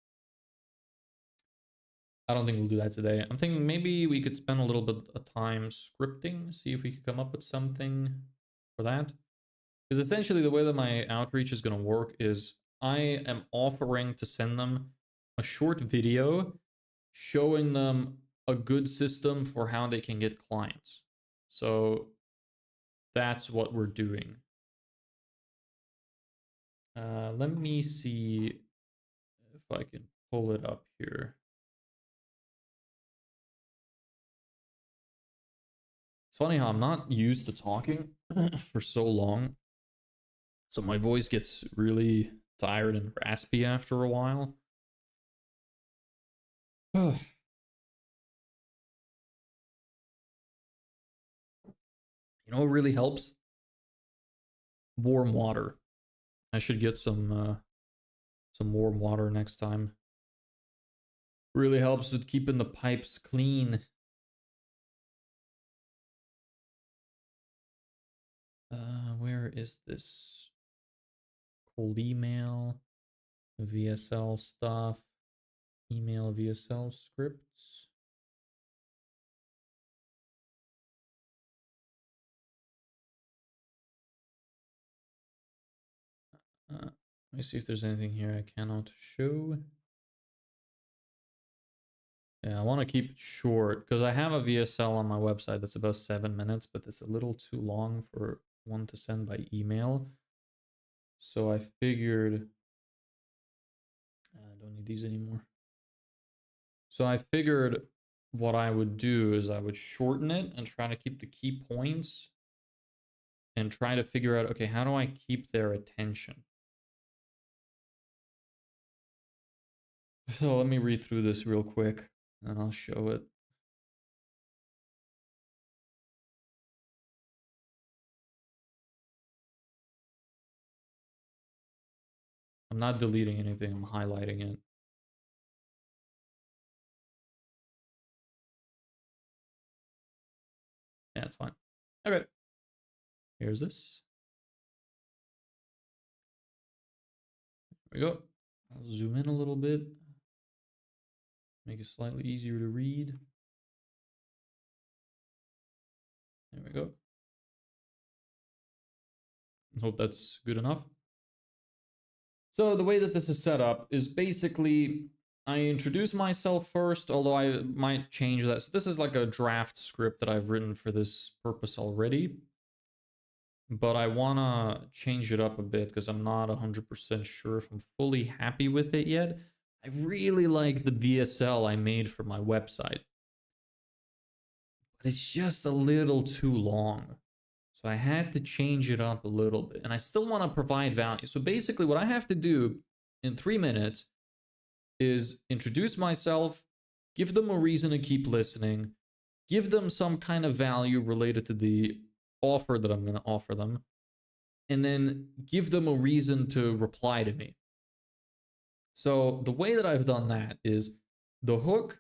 I don't think we'll do that today. I'm thinking maybe we could spend a little bit of time scripting, see if we could come up with something for that. Because essentially the way that my outreach is going to work is I am offering to send them a short video showing them a good system for how they can get clients. So that's what we're doing. Let me see if I can pull it up here. It's funny how I'm not used to talking for so long. So my voice gets really tired and raspy after a while. You know what really helps? Warm water. I should get some warm water next time. Really helps with keeping the pipes clean. Where is this? Cold email, VSL stuff, email VSL scripts. Let me see if there's anything here I cannot show. Yeah, I want to keep it short because I have a VSL on my website that's about 7 minutes, but it's a little too long for one to send by email. So I figured I don't need these anymore. So I figured what I would do is I would shorten it and try to keep the key points and try to figure out, okay, how do I keep their attention? So let me read through this real quick and I'll show it. I'm not deleting anything, I'm highlighting it. Yeah, it's fine. Okay. Here's this. There we go. I'll zoom in a little bit. Make it slightly easier to read. There we go. Hope that's good enough. So the way that this is set up is basically I introduce myself first, although I might change that. So this is like a draft script that I've written for this purpose already. But I want to change it up a bit because I'm not 100% sure if I'm fully happy with it yet. I really like the VSL I made for my website. But it's just a little too long. So I had to change it up a little bit. And I still want to provide value. So basically, what I have to do in 3 minutes is introduce myself, give them a reason to keep listening, give them some kind of value related to the offer that I'm going to offer them, and then give them a reason to reply to me. So the way that I've done that is the hook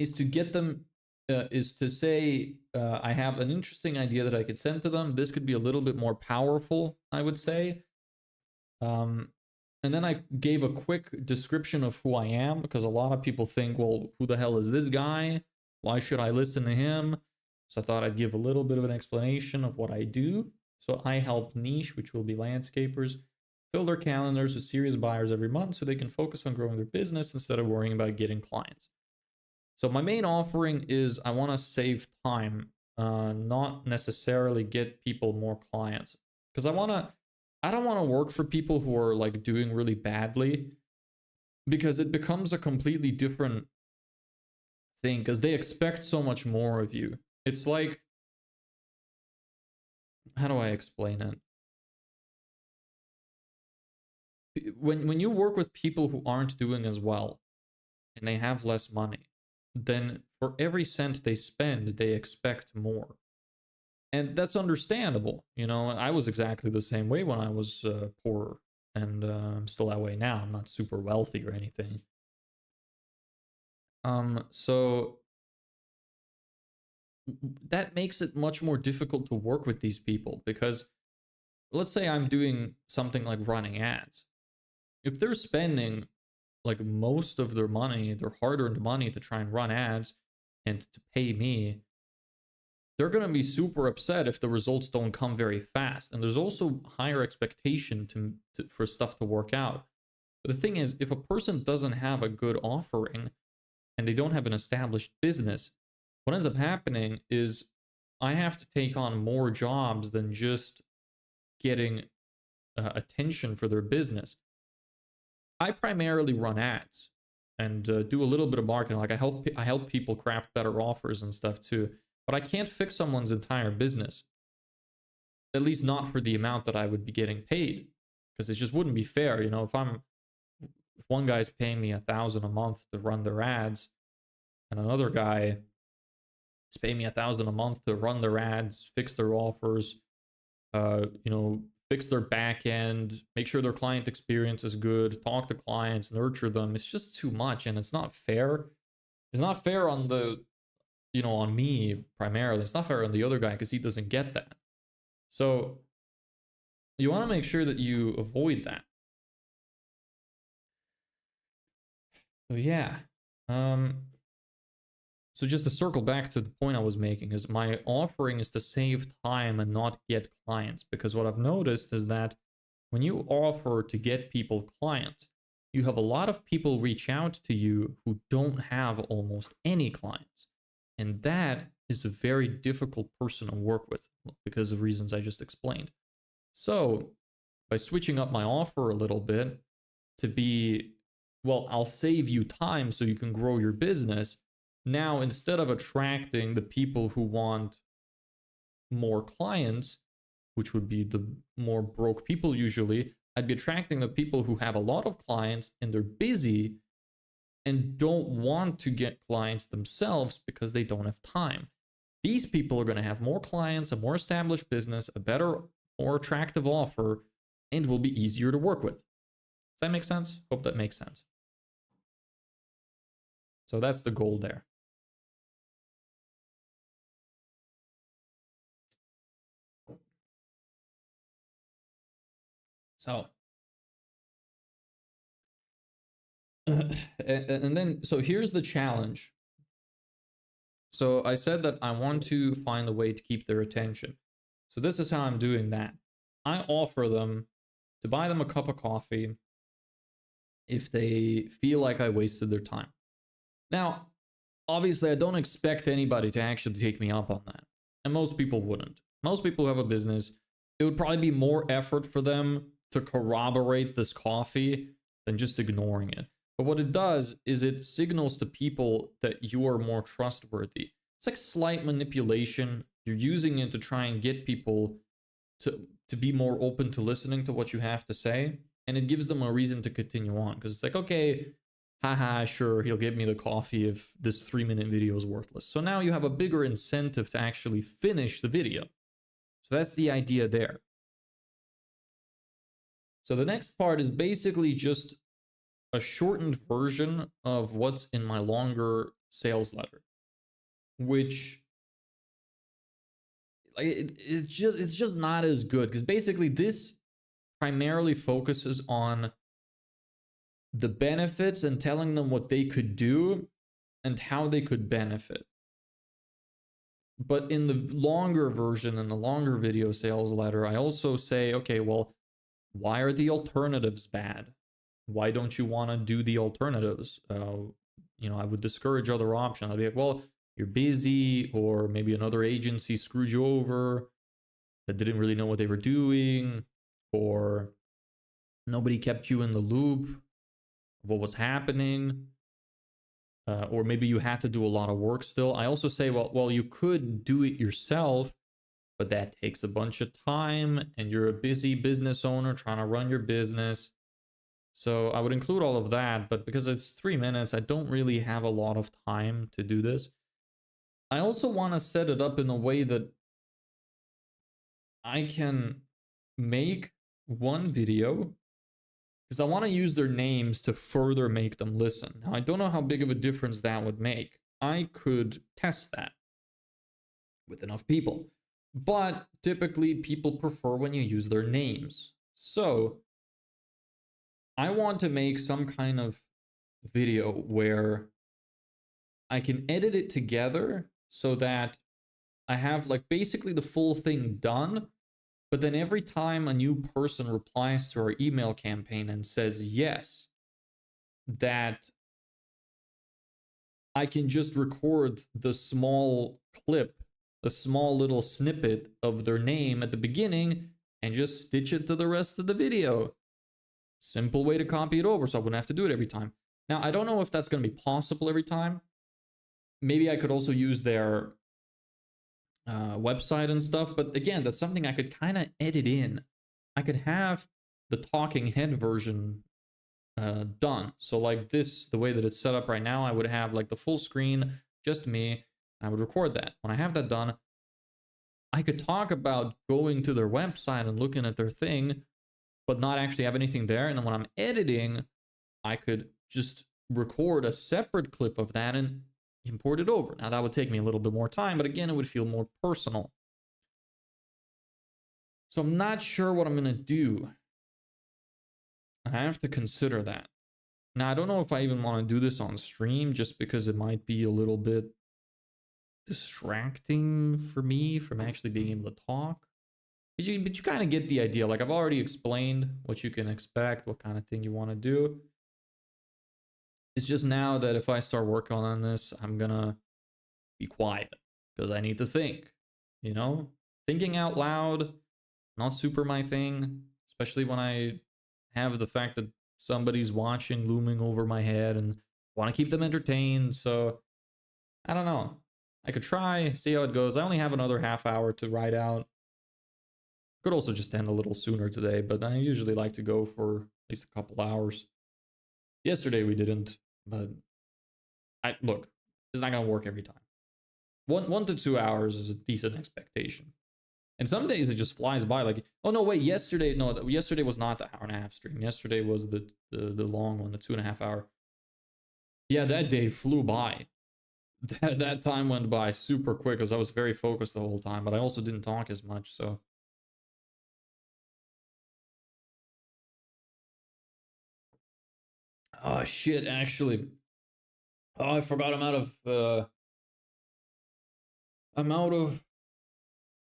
is to get them, is to say, I have an interesting idea that I could send to them. This could be a little bit more powerful, I would say. And then I gave a quick description of who I am, because a lot of people think, well, who the hell is this guy? Why should I listen to him? So I thought I'd give a little bit of an explanation of what I do. So I help niche, which will be landscapers, fill their calendars with serious buyers every month so they can focus on growing their business instead of worrying about getting clients. So my main offering is I want to save time, not necessarily get people more clients, because I don't want to work for people who are like doing really badly, because it becomes a completely different thing, because they expect so much more of you. It's like, how do I explain it? When you work with people who aren't doing as well and they have less money, then for every cent they spend, they expect more. And that's understandable. You know, I was exactly the same way when I was poor, and I'm still that way now. I'm not super wealthy or anything. So that makes it much more difficult to work with these people, because let's say I'm doing something like running ads. If they're spending like most of their money, their hard-earned money, to try and run ads and to pay me, they're going to be super upset if the results don't come very fast. And there's also higher expectation for stuff to work out. But the thing is, if a person doesn't have a good offering and they don't have an established business, what ends up happening is I have to take on more jobs than just getting attention for their business. I primarily run ads and do a little bit of marketing. Like I help people craft better offers and stuff too. But I can't fix someone's entire business. At least not for the amount that I would be getting paid, because it just wouldn't be fair. You know, if one guy's paying me $1,000 a month to run their ads, and another guy is paying me $1,000 a month to run their ads, fix their offers, fix their back end, make sure their client experience is good, talk to clients, nurture them. It's just too much, and it's not fair. It's not fair on on me primarily. It's not fair on the other guy because he doesn't get that. So you want to make sure that you avoid that. So yeah. So just to circle back to the point I was making, is my offering is to save time and not get clients, because what I've noticed is that when you offer to get people clients, you have a lot of people reach out to you who don't have almost any clients. And that is a very difficult person to work with because of reasons I just explained. So by switching up my offer a little bit to be, well, I'll save you time so you can grow your business. Now, instead of attracting the people who want more clients, which would be the more broke people usually, I'd be attracting the people who have a lot of clients and they're busy and don't want to get clients themselves because they don't have time. These people are going to have more clients, a more established business, a better, more attractive offer, and will be easier to work with. Does that make sense? Hope that makes sense. So that's the goal there. So, and then, so here's the challenge. So I said that I want to find a way to keep their attention. So this is how I'm doing that. I offer them to buy them a cup of coffee if they feel like I wasted their time. Now, obviously, I don't expect anybody to actually take me up on that. And most people wouldn't. Most people who have a business, it would probably be more effort for them to corroborate this coffee than just ignoring it. But what it does is it signals to people that you are more trustworthy. It's like slight manipulation. You're using it to try and get people to be more open to listening to what you have to say, and it gives them a reason to continue on, because it's like, okay, haha, sure, he'll give me the coffee if this 3-minute video is worthless. So now you have a bigger incentive to actually finish the video. So that's the idea there. So the next part is basically just a shortened version of what's in my longer sales letter, which like it's just not as good, because basically this primarily focuses on the benefits and telling them what they could do and how they could benefit. But in the longer version, in the longer video sales letter, I also say, okay, well, why are the alternatives bad? Why don't you want to do the alternatives? I would discourage other options. I'd be like, well, you're busy, or maybe another agency screwed you over that didn't really know what they were doing, or nobody kept you in the loop of what was happening, or maybe you had to do a lot of work still. I also say, well, you could do it yourself, but that takes a bunch of time, and you're a busy business owner trying to run your business. So I would include all of that, but because it's 3 minutes, I don't really have a lot of time to do this. I also want to set it up in a way that I can make one video, because I want to use their names to further make them listen. Now, I don't know how big of a difference that would make. I could test that with enough people, but typically people prefer when you use their names. So I want to make some kind of video where I can edit it together so that I have like basically the full thing done, but then every time a new person replies to our email campaign and says yes, that I can just record the small clip, the small little snippet of their name at the beginning, and just stitch it to the rest of the video. Simple way to copy it over so I wouldn't have to do it every time. Now, I don't know if that's going to be possible every time. Maybe I could also use their website and stuff, but again, that's something I could kind of edit in. I could have the talking head version done. So like this, the way that it's set up right now, I would have like the full screen, just me. I would record that. When I have that done, I could talk about going to their website and looking at their thing, but not actually have anything there. And then when I'm editing, I could just record a separate clip of that and import it over. Now that would take me a little bit more time, but again, it would feel more personal. So I'm not sure what I'm going to do. I have to consider that. Now, I don't know if I even want to do this on stream, just because it might be a little bit distracting for me from actually being able to talk. But you kind of get the idea. Like, I've already explained what you can expect, what kind of thing you want to do. It's just now that if I start working on this, I'm gonna be quiet because I need to think, you know? Thinking out loud, not super my thing, especially when I have the fact that somebody's watching looming over my head and want to keep them entertained. So I don't know. I could try, see how it goes. I only have another half hour to write out. Could also just end a little sooner today, but I usually like to go for at least a couple hours. Yesterday we didn't, but look, it's not gonna work every time. 1 to 2 hours is a decent expectation. And some days it just flies by. Like, oh no, wait, yesterday was not the hour and a half stream. Yesterday was the long one, the 2.5 hour. Yeah, that day flew by. That time went by super quick because I was very focused the whole time, but I also didn't talk as much, so. Oh shit, actually. Oh, I forgot I'm out of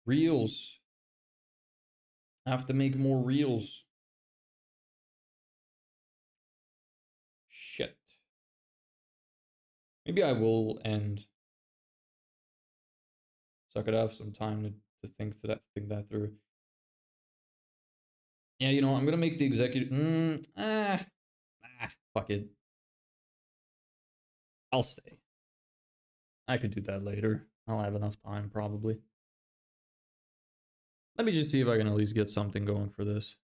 reels. I have to make more reels. Shit. Maybe I will end, so I could have some time to think that through. Yeah, you know, I'm gonna make the executive. Fuck it. I'll stay. I could do that later. I'll have enough time probably. Let me just see if I can at least get something going for this.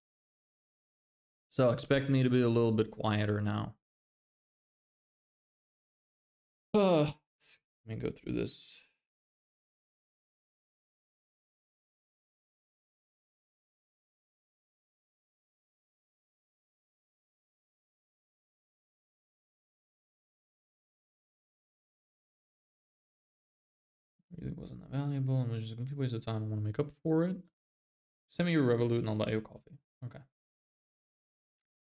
So expect me to be a little bit quieter now. Let me go through this. It wasn't that valuable and was just a complete waste of time. I want to make up for it. Send me your Revolut and I'll buy you a coffee. Okay.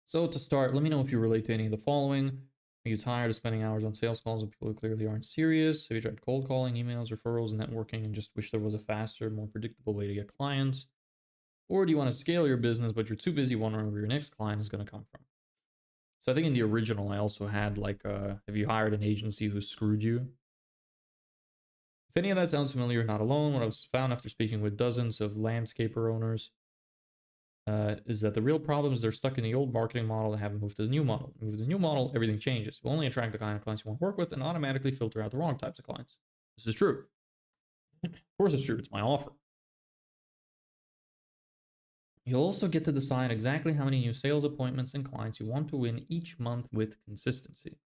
So to start, let me know if you relate to any of the following. Are you tired of spending hours on sales calls with people who clearly aren't serious? Have you tried cold calling, emails, referrals, networking, and just wish there was a faster, more predictable way to get clients? Or do you want to scale your business, but you're too busy wondering where your next client is going to come from? So I think in the original, I also had like, have you hired an agency who screwed you? If any of that sounds familiar, you're not alone. What I've found after speaking with dozens of landscaper owners is that the real problem is they're stuck in the old marketing model and haven't moved to the new model. Move to the new model, everything changes. You'll only attract the kind of clients you want to work with and automatically filter out the wrong types of clients. This is true. Of course it's true. It's my offer. You'll also get to decide exactly how many new sales appointments and clients you want to win each month with consistency.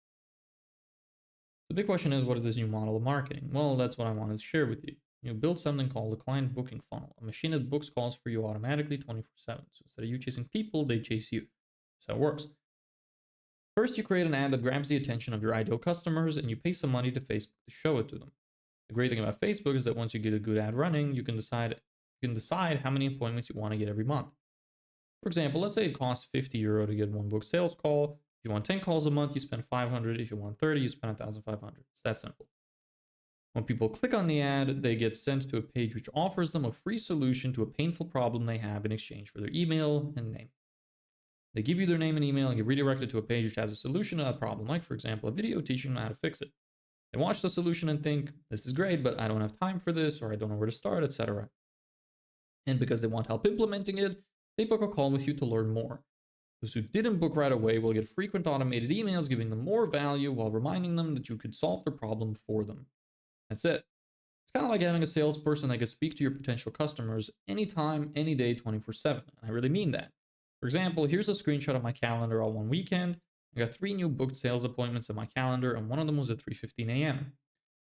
The big question is, what is this new model of marketing? Well, that's what I wanted to share with you. You build something called a client booking funnel, a machine that books calls for you automatically 24/7. So instead of you chasing people, they chase you. That's how it works. First, you create an ad that grabs the attention of your ideal customers and you pay some money to Facebook to show it to them. The great thing about Facebook is that once you get a good ad running, you can decide how many appointments you want to get every month. For example, let's say it costs €50 to get one booked sales call. If you want 10 calls a month, you spend 500. If you want 30, you spend 1,500. It's that simple. When people click on the ad, they get sent to a page which offers them a free solution to a painful problem they have in exchange for their email and name. They give you their name and email and get redirected to a page which has a solution to that problem, like, for example, a video teaching them how to fix it. They watch the solution and think, this is great, but I don't have time for this, or I don't know where to start, etc. And because they want help implementing it, they book a call with you to learn more. Those who didn't book right away will get frequent automated emails giving them more value while reminding them that you could solve their problem for them. That's it. It's kind of like having a salesperson that can speak to your potential customers anytime, any day, 24/7. And I really mean that. For example, here's a screenshot of my calendar all one weekend. I got 3 new booked sales appointments in my calendar, and one of them was at 3:15 a.m.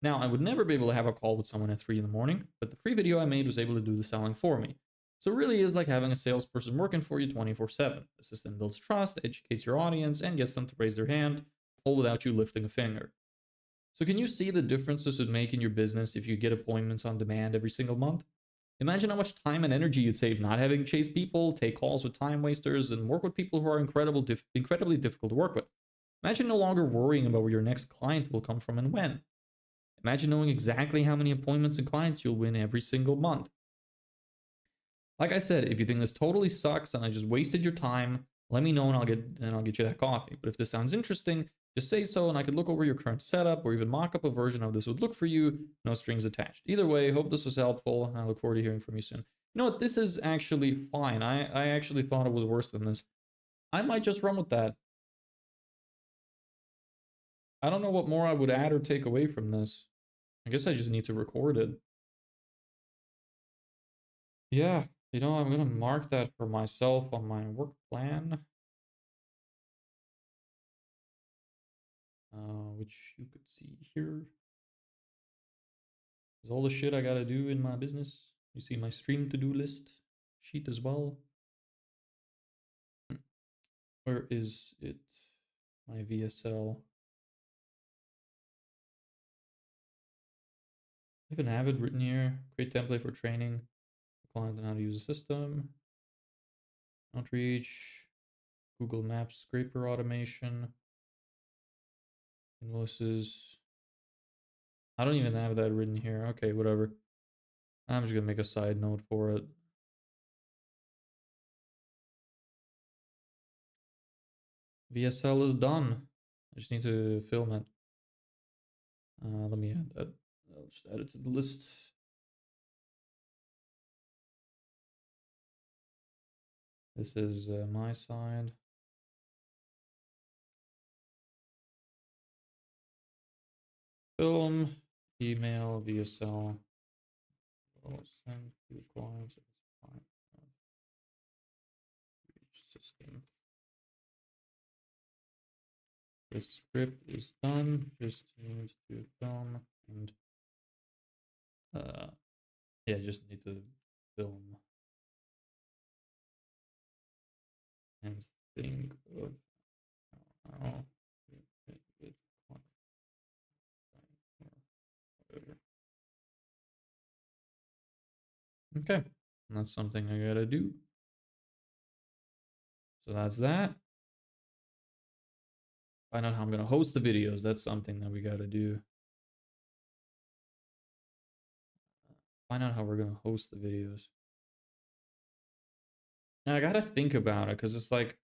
Now, I would never be able to have a call with someone at 3 in the morning, but the free video I made was able to do the selling for me. So it really is like having a salesperson working for you 24/7. The system builds trust, educates your audience, and gets them to raise their hand, all without you lifting a finger. So can you see the difference this would make in your business if you get appointments on demand every single month? Imagine how much time and energy you'd save not having to chase people, take calls with time wasters, and work with people who are incredibly difficult to work with. Imagine no longer worrying about where your next client will come from and when. Imagine knowing exactly how many appointments and clients you'll win every single month. Like I said, if you think this totally sucks and I just wasted your time, let me know and I'll get you that coffee. But if this sounds interesting, just say so and I could look over your current setup or even mock up a version of this would look for you, no strings attached. Either way, hope this was helpful. I look forward to hearing from you soon. You know what? This is actually fine. I actually thought it was worse than this. I might just run with that. I don't know what more I would add or take away from this. I guess I just need to record it. Yeah, I'm gonna mark that for myself on my work plan, which you could see here. Is all the shit I gotta do in my business. You see my stream to-do list sheet as well. Where is it? My VSL. I have an Avid written here. Create template for training the client on how to use the system. Outreach. Google Maps scraper automation. Invoices. I don't even have that written here. Okay, whatever. I'm just gonna make a side note for it. VSL is done. I just need to film it. Let me add that. I'll just add it to the list. This is my side. Film, email, VSL. I'll send to the clients. system. The script is done. Just need to film and yeah, just need to film and think of how to fit with whatever. Okay, that's something I gotta do. So that's that. Find out how I'm gonna host the videos. That's something that we gotta do. Find out how we're gonna host the videos. Now I gotta think about it because it's like,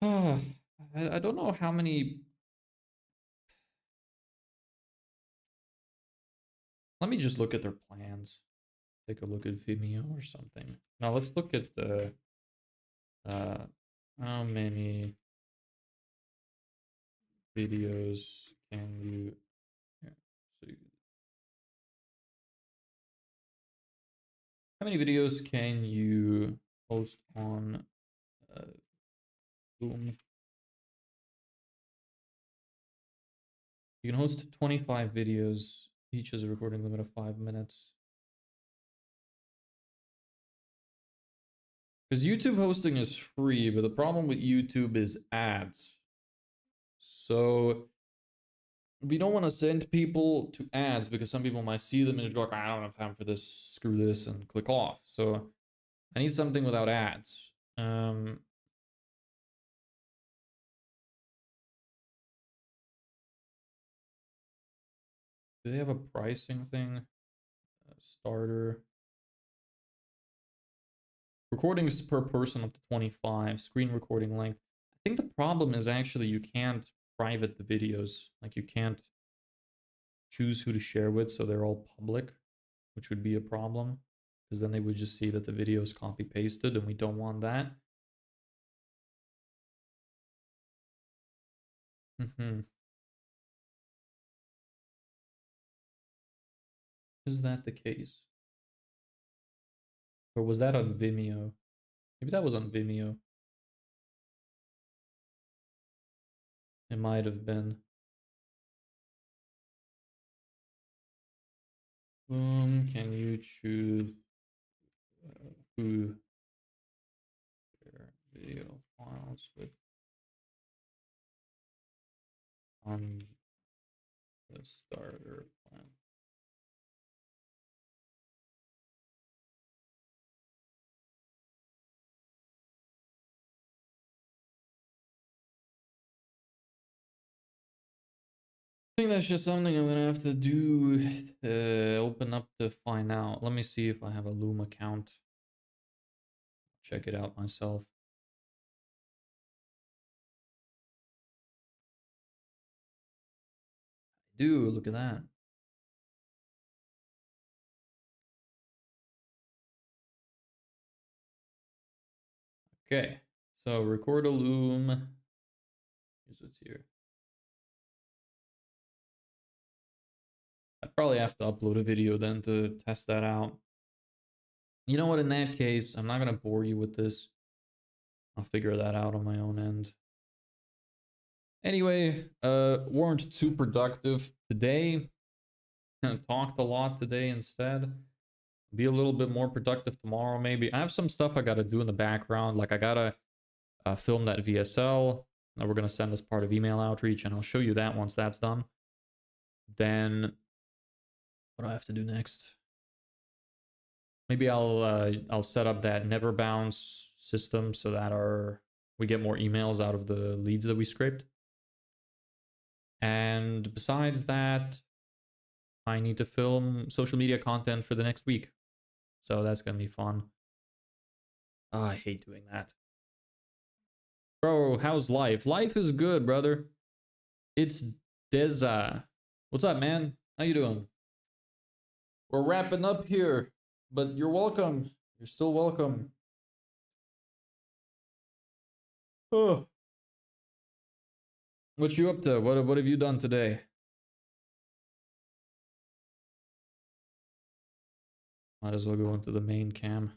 I don't know how many. Let me just look at their plans. Take a look at Vimeo or something. Now let's look at the how many videos can you, yeah, so how many videos can you post on Boom? You can host 25 videos. Each has a recording limit of 5 minutes. Because YouTube hosting is free, but the problem with YouTube is ads. So we don't want to send people to ads because some people might see them and just go like, I don't have time for this, screw this, and click off. So I need something without ads. Do they have a pricing thing? Starter. Recordings per person up to 25. Screen recording length. I think the problem is actually you can't private the videos. Like you can't choose who to share with, so they're all public, which would be a problem. Because then they would just see that the video is copy pasted and we don't want that. Is that the case? Or was that on Vimeo? Maybe that was on Vimeo. It might have been. Can you choose who share video files with on the starter plan? I think that's just something I'm gonna have to do to open up to find out. Let me see if I have a Loom account. Check it out myself. I do, look at that. Okay, so record a Loom. Here's what's here. I'd probably have to upload a video then to test that out. You know what, in that case, I'm not going to bore you with this. I'll figure that out on my own end. Anyway, weren't too productive today. Talked a lot today instead. Be a little bit more productive tomorrow maybe. I have some stuff I got to do in the background. Like I got to film that VSL that we're going to send as part of email outreach, and I'll show you that once that's done. Then what do I have to do next? Maybe I'll set up that never bounce system so that we get more emails out of the leads that we scraped. And besides that, I need to film social media content for the next week. So that's gonna be fun. Oh, I hate doing that. Bro, how's life? Life is good, brother. It's Deza. What's up, man? How you doing? We're wrapping up here, but you're welcome. You're still welcome. Oh. What you up to? What have you done today? Might as well go into the main cam.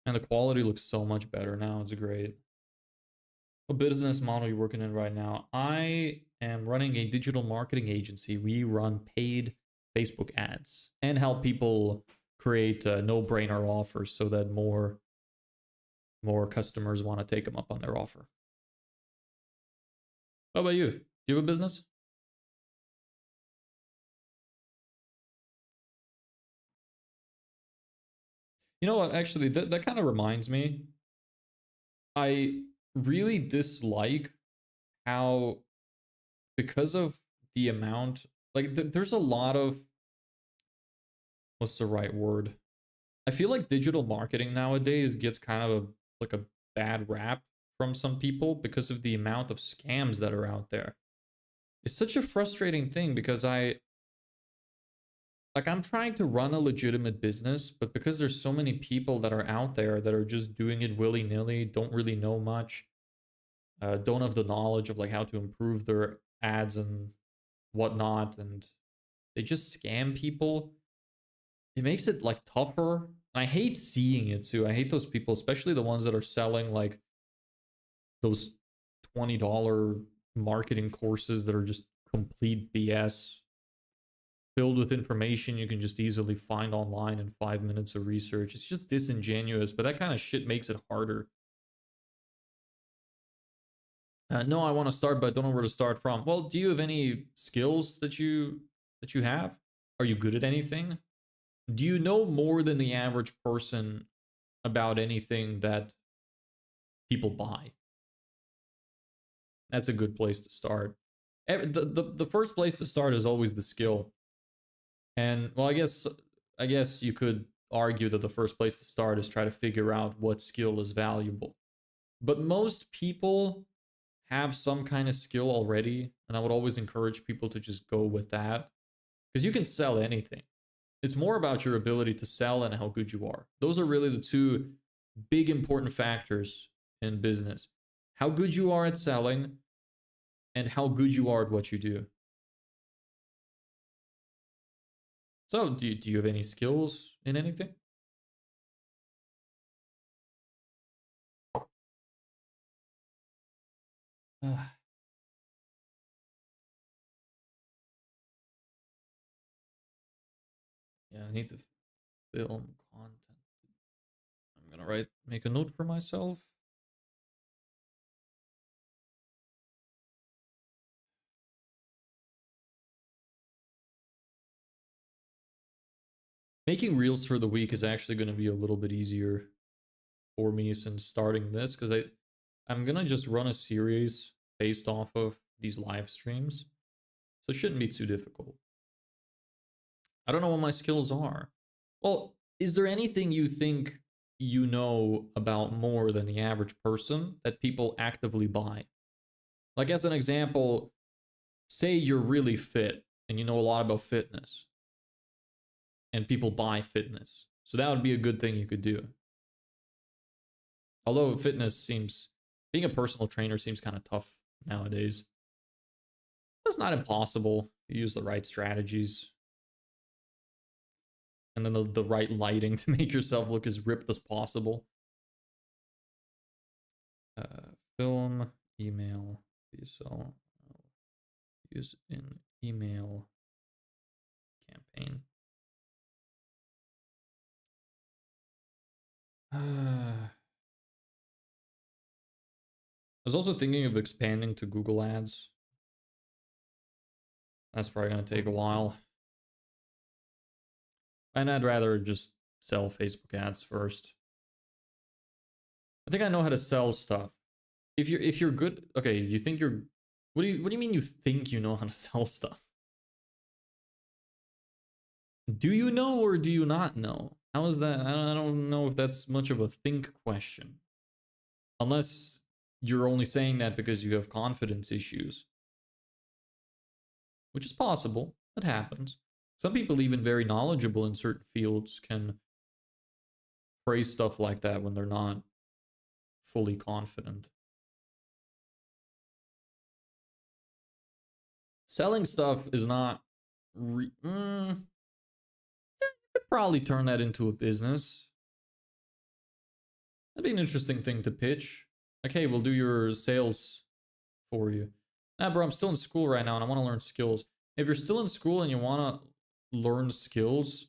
And the quality looks so much better now. It's great. What business model are you working in right now? I am running a digital marketing agency. We run paid Facebook ads and help people create no-brainer offers so that more customers want to take them up on their offer. How about you? Do you have a business? You know what? Actually, that kind of reminds me. I really dislike how, because of the amount, like, there's a lot of, what's the right word? I feel like digital marketing nowadays gets kind of like a bad rap from some people because of the amount of scams that are out there. It's such a frustrating thing because I'm trying to run a legitimate business, but because there's so many people that are out there that are just doing it willy-nilly, don't really know much, don't have the knowledge of like how to improve their ads and whatnot, and they just scam people. It makes it like tougher. And I hate seeing it too. I hate those people, especially the ones that are selling like those $20 marketing courses that are just complete BS, filled with information you can just easily find online in 5 minutes of research. It's just disingenuous, but that kind of shit makes it harder. No, I want to start, but I don't know where to start from. Well, do you have any skills that you have? Are you good at anything? Do you know more than the average person about anything that people buy? That's a good place to start. The first place to start is always the skill. And well, I guess you could argue that the first place to start is try to figure out what skill is valuable. But most people have some kind of skill already, and I would always encourage people to just go with that because you can sell anything. It's more about your ability to sell and how good you are. Those are really the two big important factors in business. How good you are at selling and how good you are at what you do. So, do you have any skills in anything? Yeah, I need to film content. I'm gonna make a note for myself. Making reels for the week is actually going to be a little bit easier for me since starting this because I'm gonna just run a series based off of these live streams, so it shouldn't be too difficult. I don't know what my skills are. Well, is there anything you think you know about more than the average person that people actively buy? Like, as an example, say you're really fit and you know a lot about fitness and people buy fitness. So that would be a good thing you could do. Although being a personal trainer seems kind of tough nowadays. It's not impossible. You use the right strategies and then the right lighting to make yourself look as ripped as possible. Film, email, so use in email campaign. I was also thinking of expanding to Google Ads. That's probably going to take a while. And I'd rather just sell Facebook ads first. I think I know how to sell stuff. If you're good, okay, you think you're what do you mean you think you know how to sell stuff? Do you know or do you not know? How is that? I don't know if that's much of a think question. Unless you're only saying that because you have confidence issues. Which is possible. That happens. Some people, even very knowledgeable in certain fields, can phrase stuff like that when they're not fully confident. Selling stuff is not. You could probably turn that into a business. That'd be an interesting thing to pitch. Like, hey, we'll do your sales for you. Nah, bro, I'm still in school right now and I want to learn skills. If you're still in school and you want to learn skills,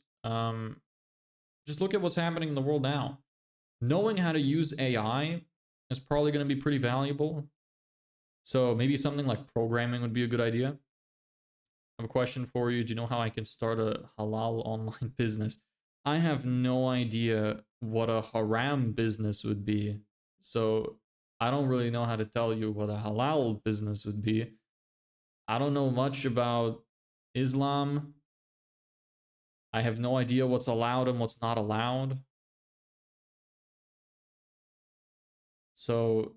just look at what's happening in the world now. Knowing how to use AI is probably going to be pretty valuable. So maybe something like programming would be a good idea. I have a question for you. Do you know how I can start a halal online business? I have no idea what a haram business would be. So I don't really know how to tell you what a halal business would be. I don't know much about Islam. I have no idea what's allowed and what's not allowed. So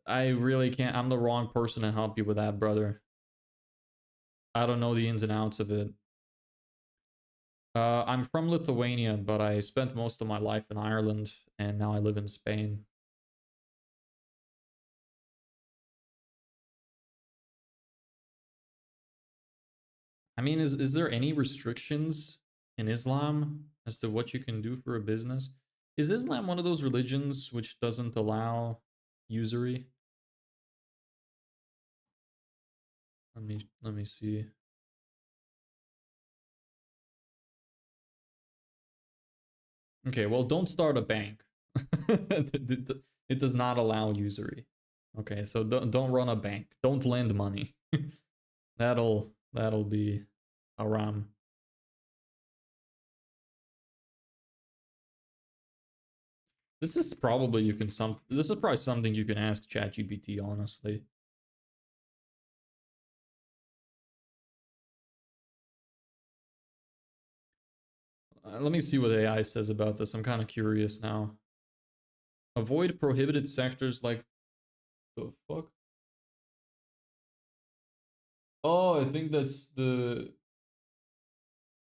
I really can't. I'm the wrong person to help you with that, brother. I don't know the ins and outs of it. I'm from Lithuania, but I spent most of my life in Ireland, and now I live in Spain. I mean, is there any restrictions in Islam as to what you can do for a business? Is Islam one of those religions which doesn't allow usury? Let me see. Okay, well, don't start a bank. It does not allow usury. Okay, so don't run a bank. Don't lend money. That'll be haram. This is probably this is probably something you can ask ChatGPT, honestly. Let me see what AI says about this. I'm kind of curious now. Avoid prohibited sectors like the fuck? Oh, I think that's the.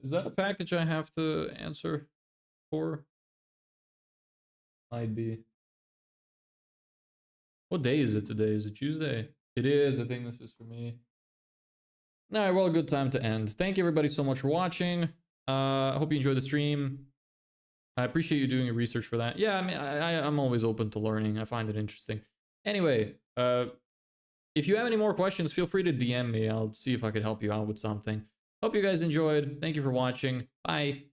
Is that a package I have to answer for? Might be. What day is it today? Is it Tuesday? It is. I think this is for me. All right, well, good time to end. Thank you everybody so much for watching. I hope you enjoyed the stream. I appreciate you doing your research for that. Yeah, I mean, I'm always open to learning. I find it interesting. Anyway, if you have any more questions, feel free to DM me. I'll see if I could help you out with something. Hope you guys enjoyed. Thank you for watching. Bye.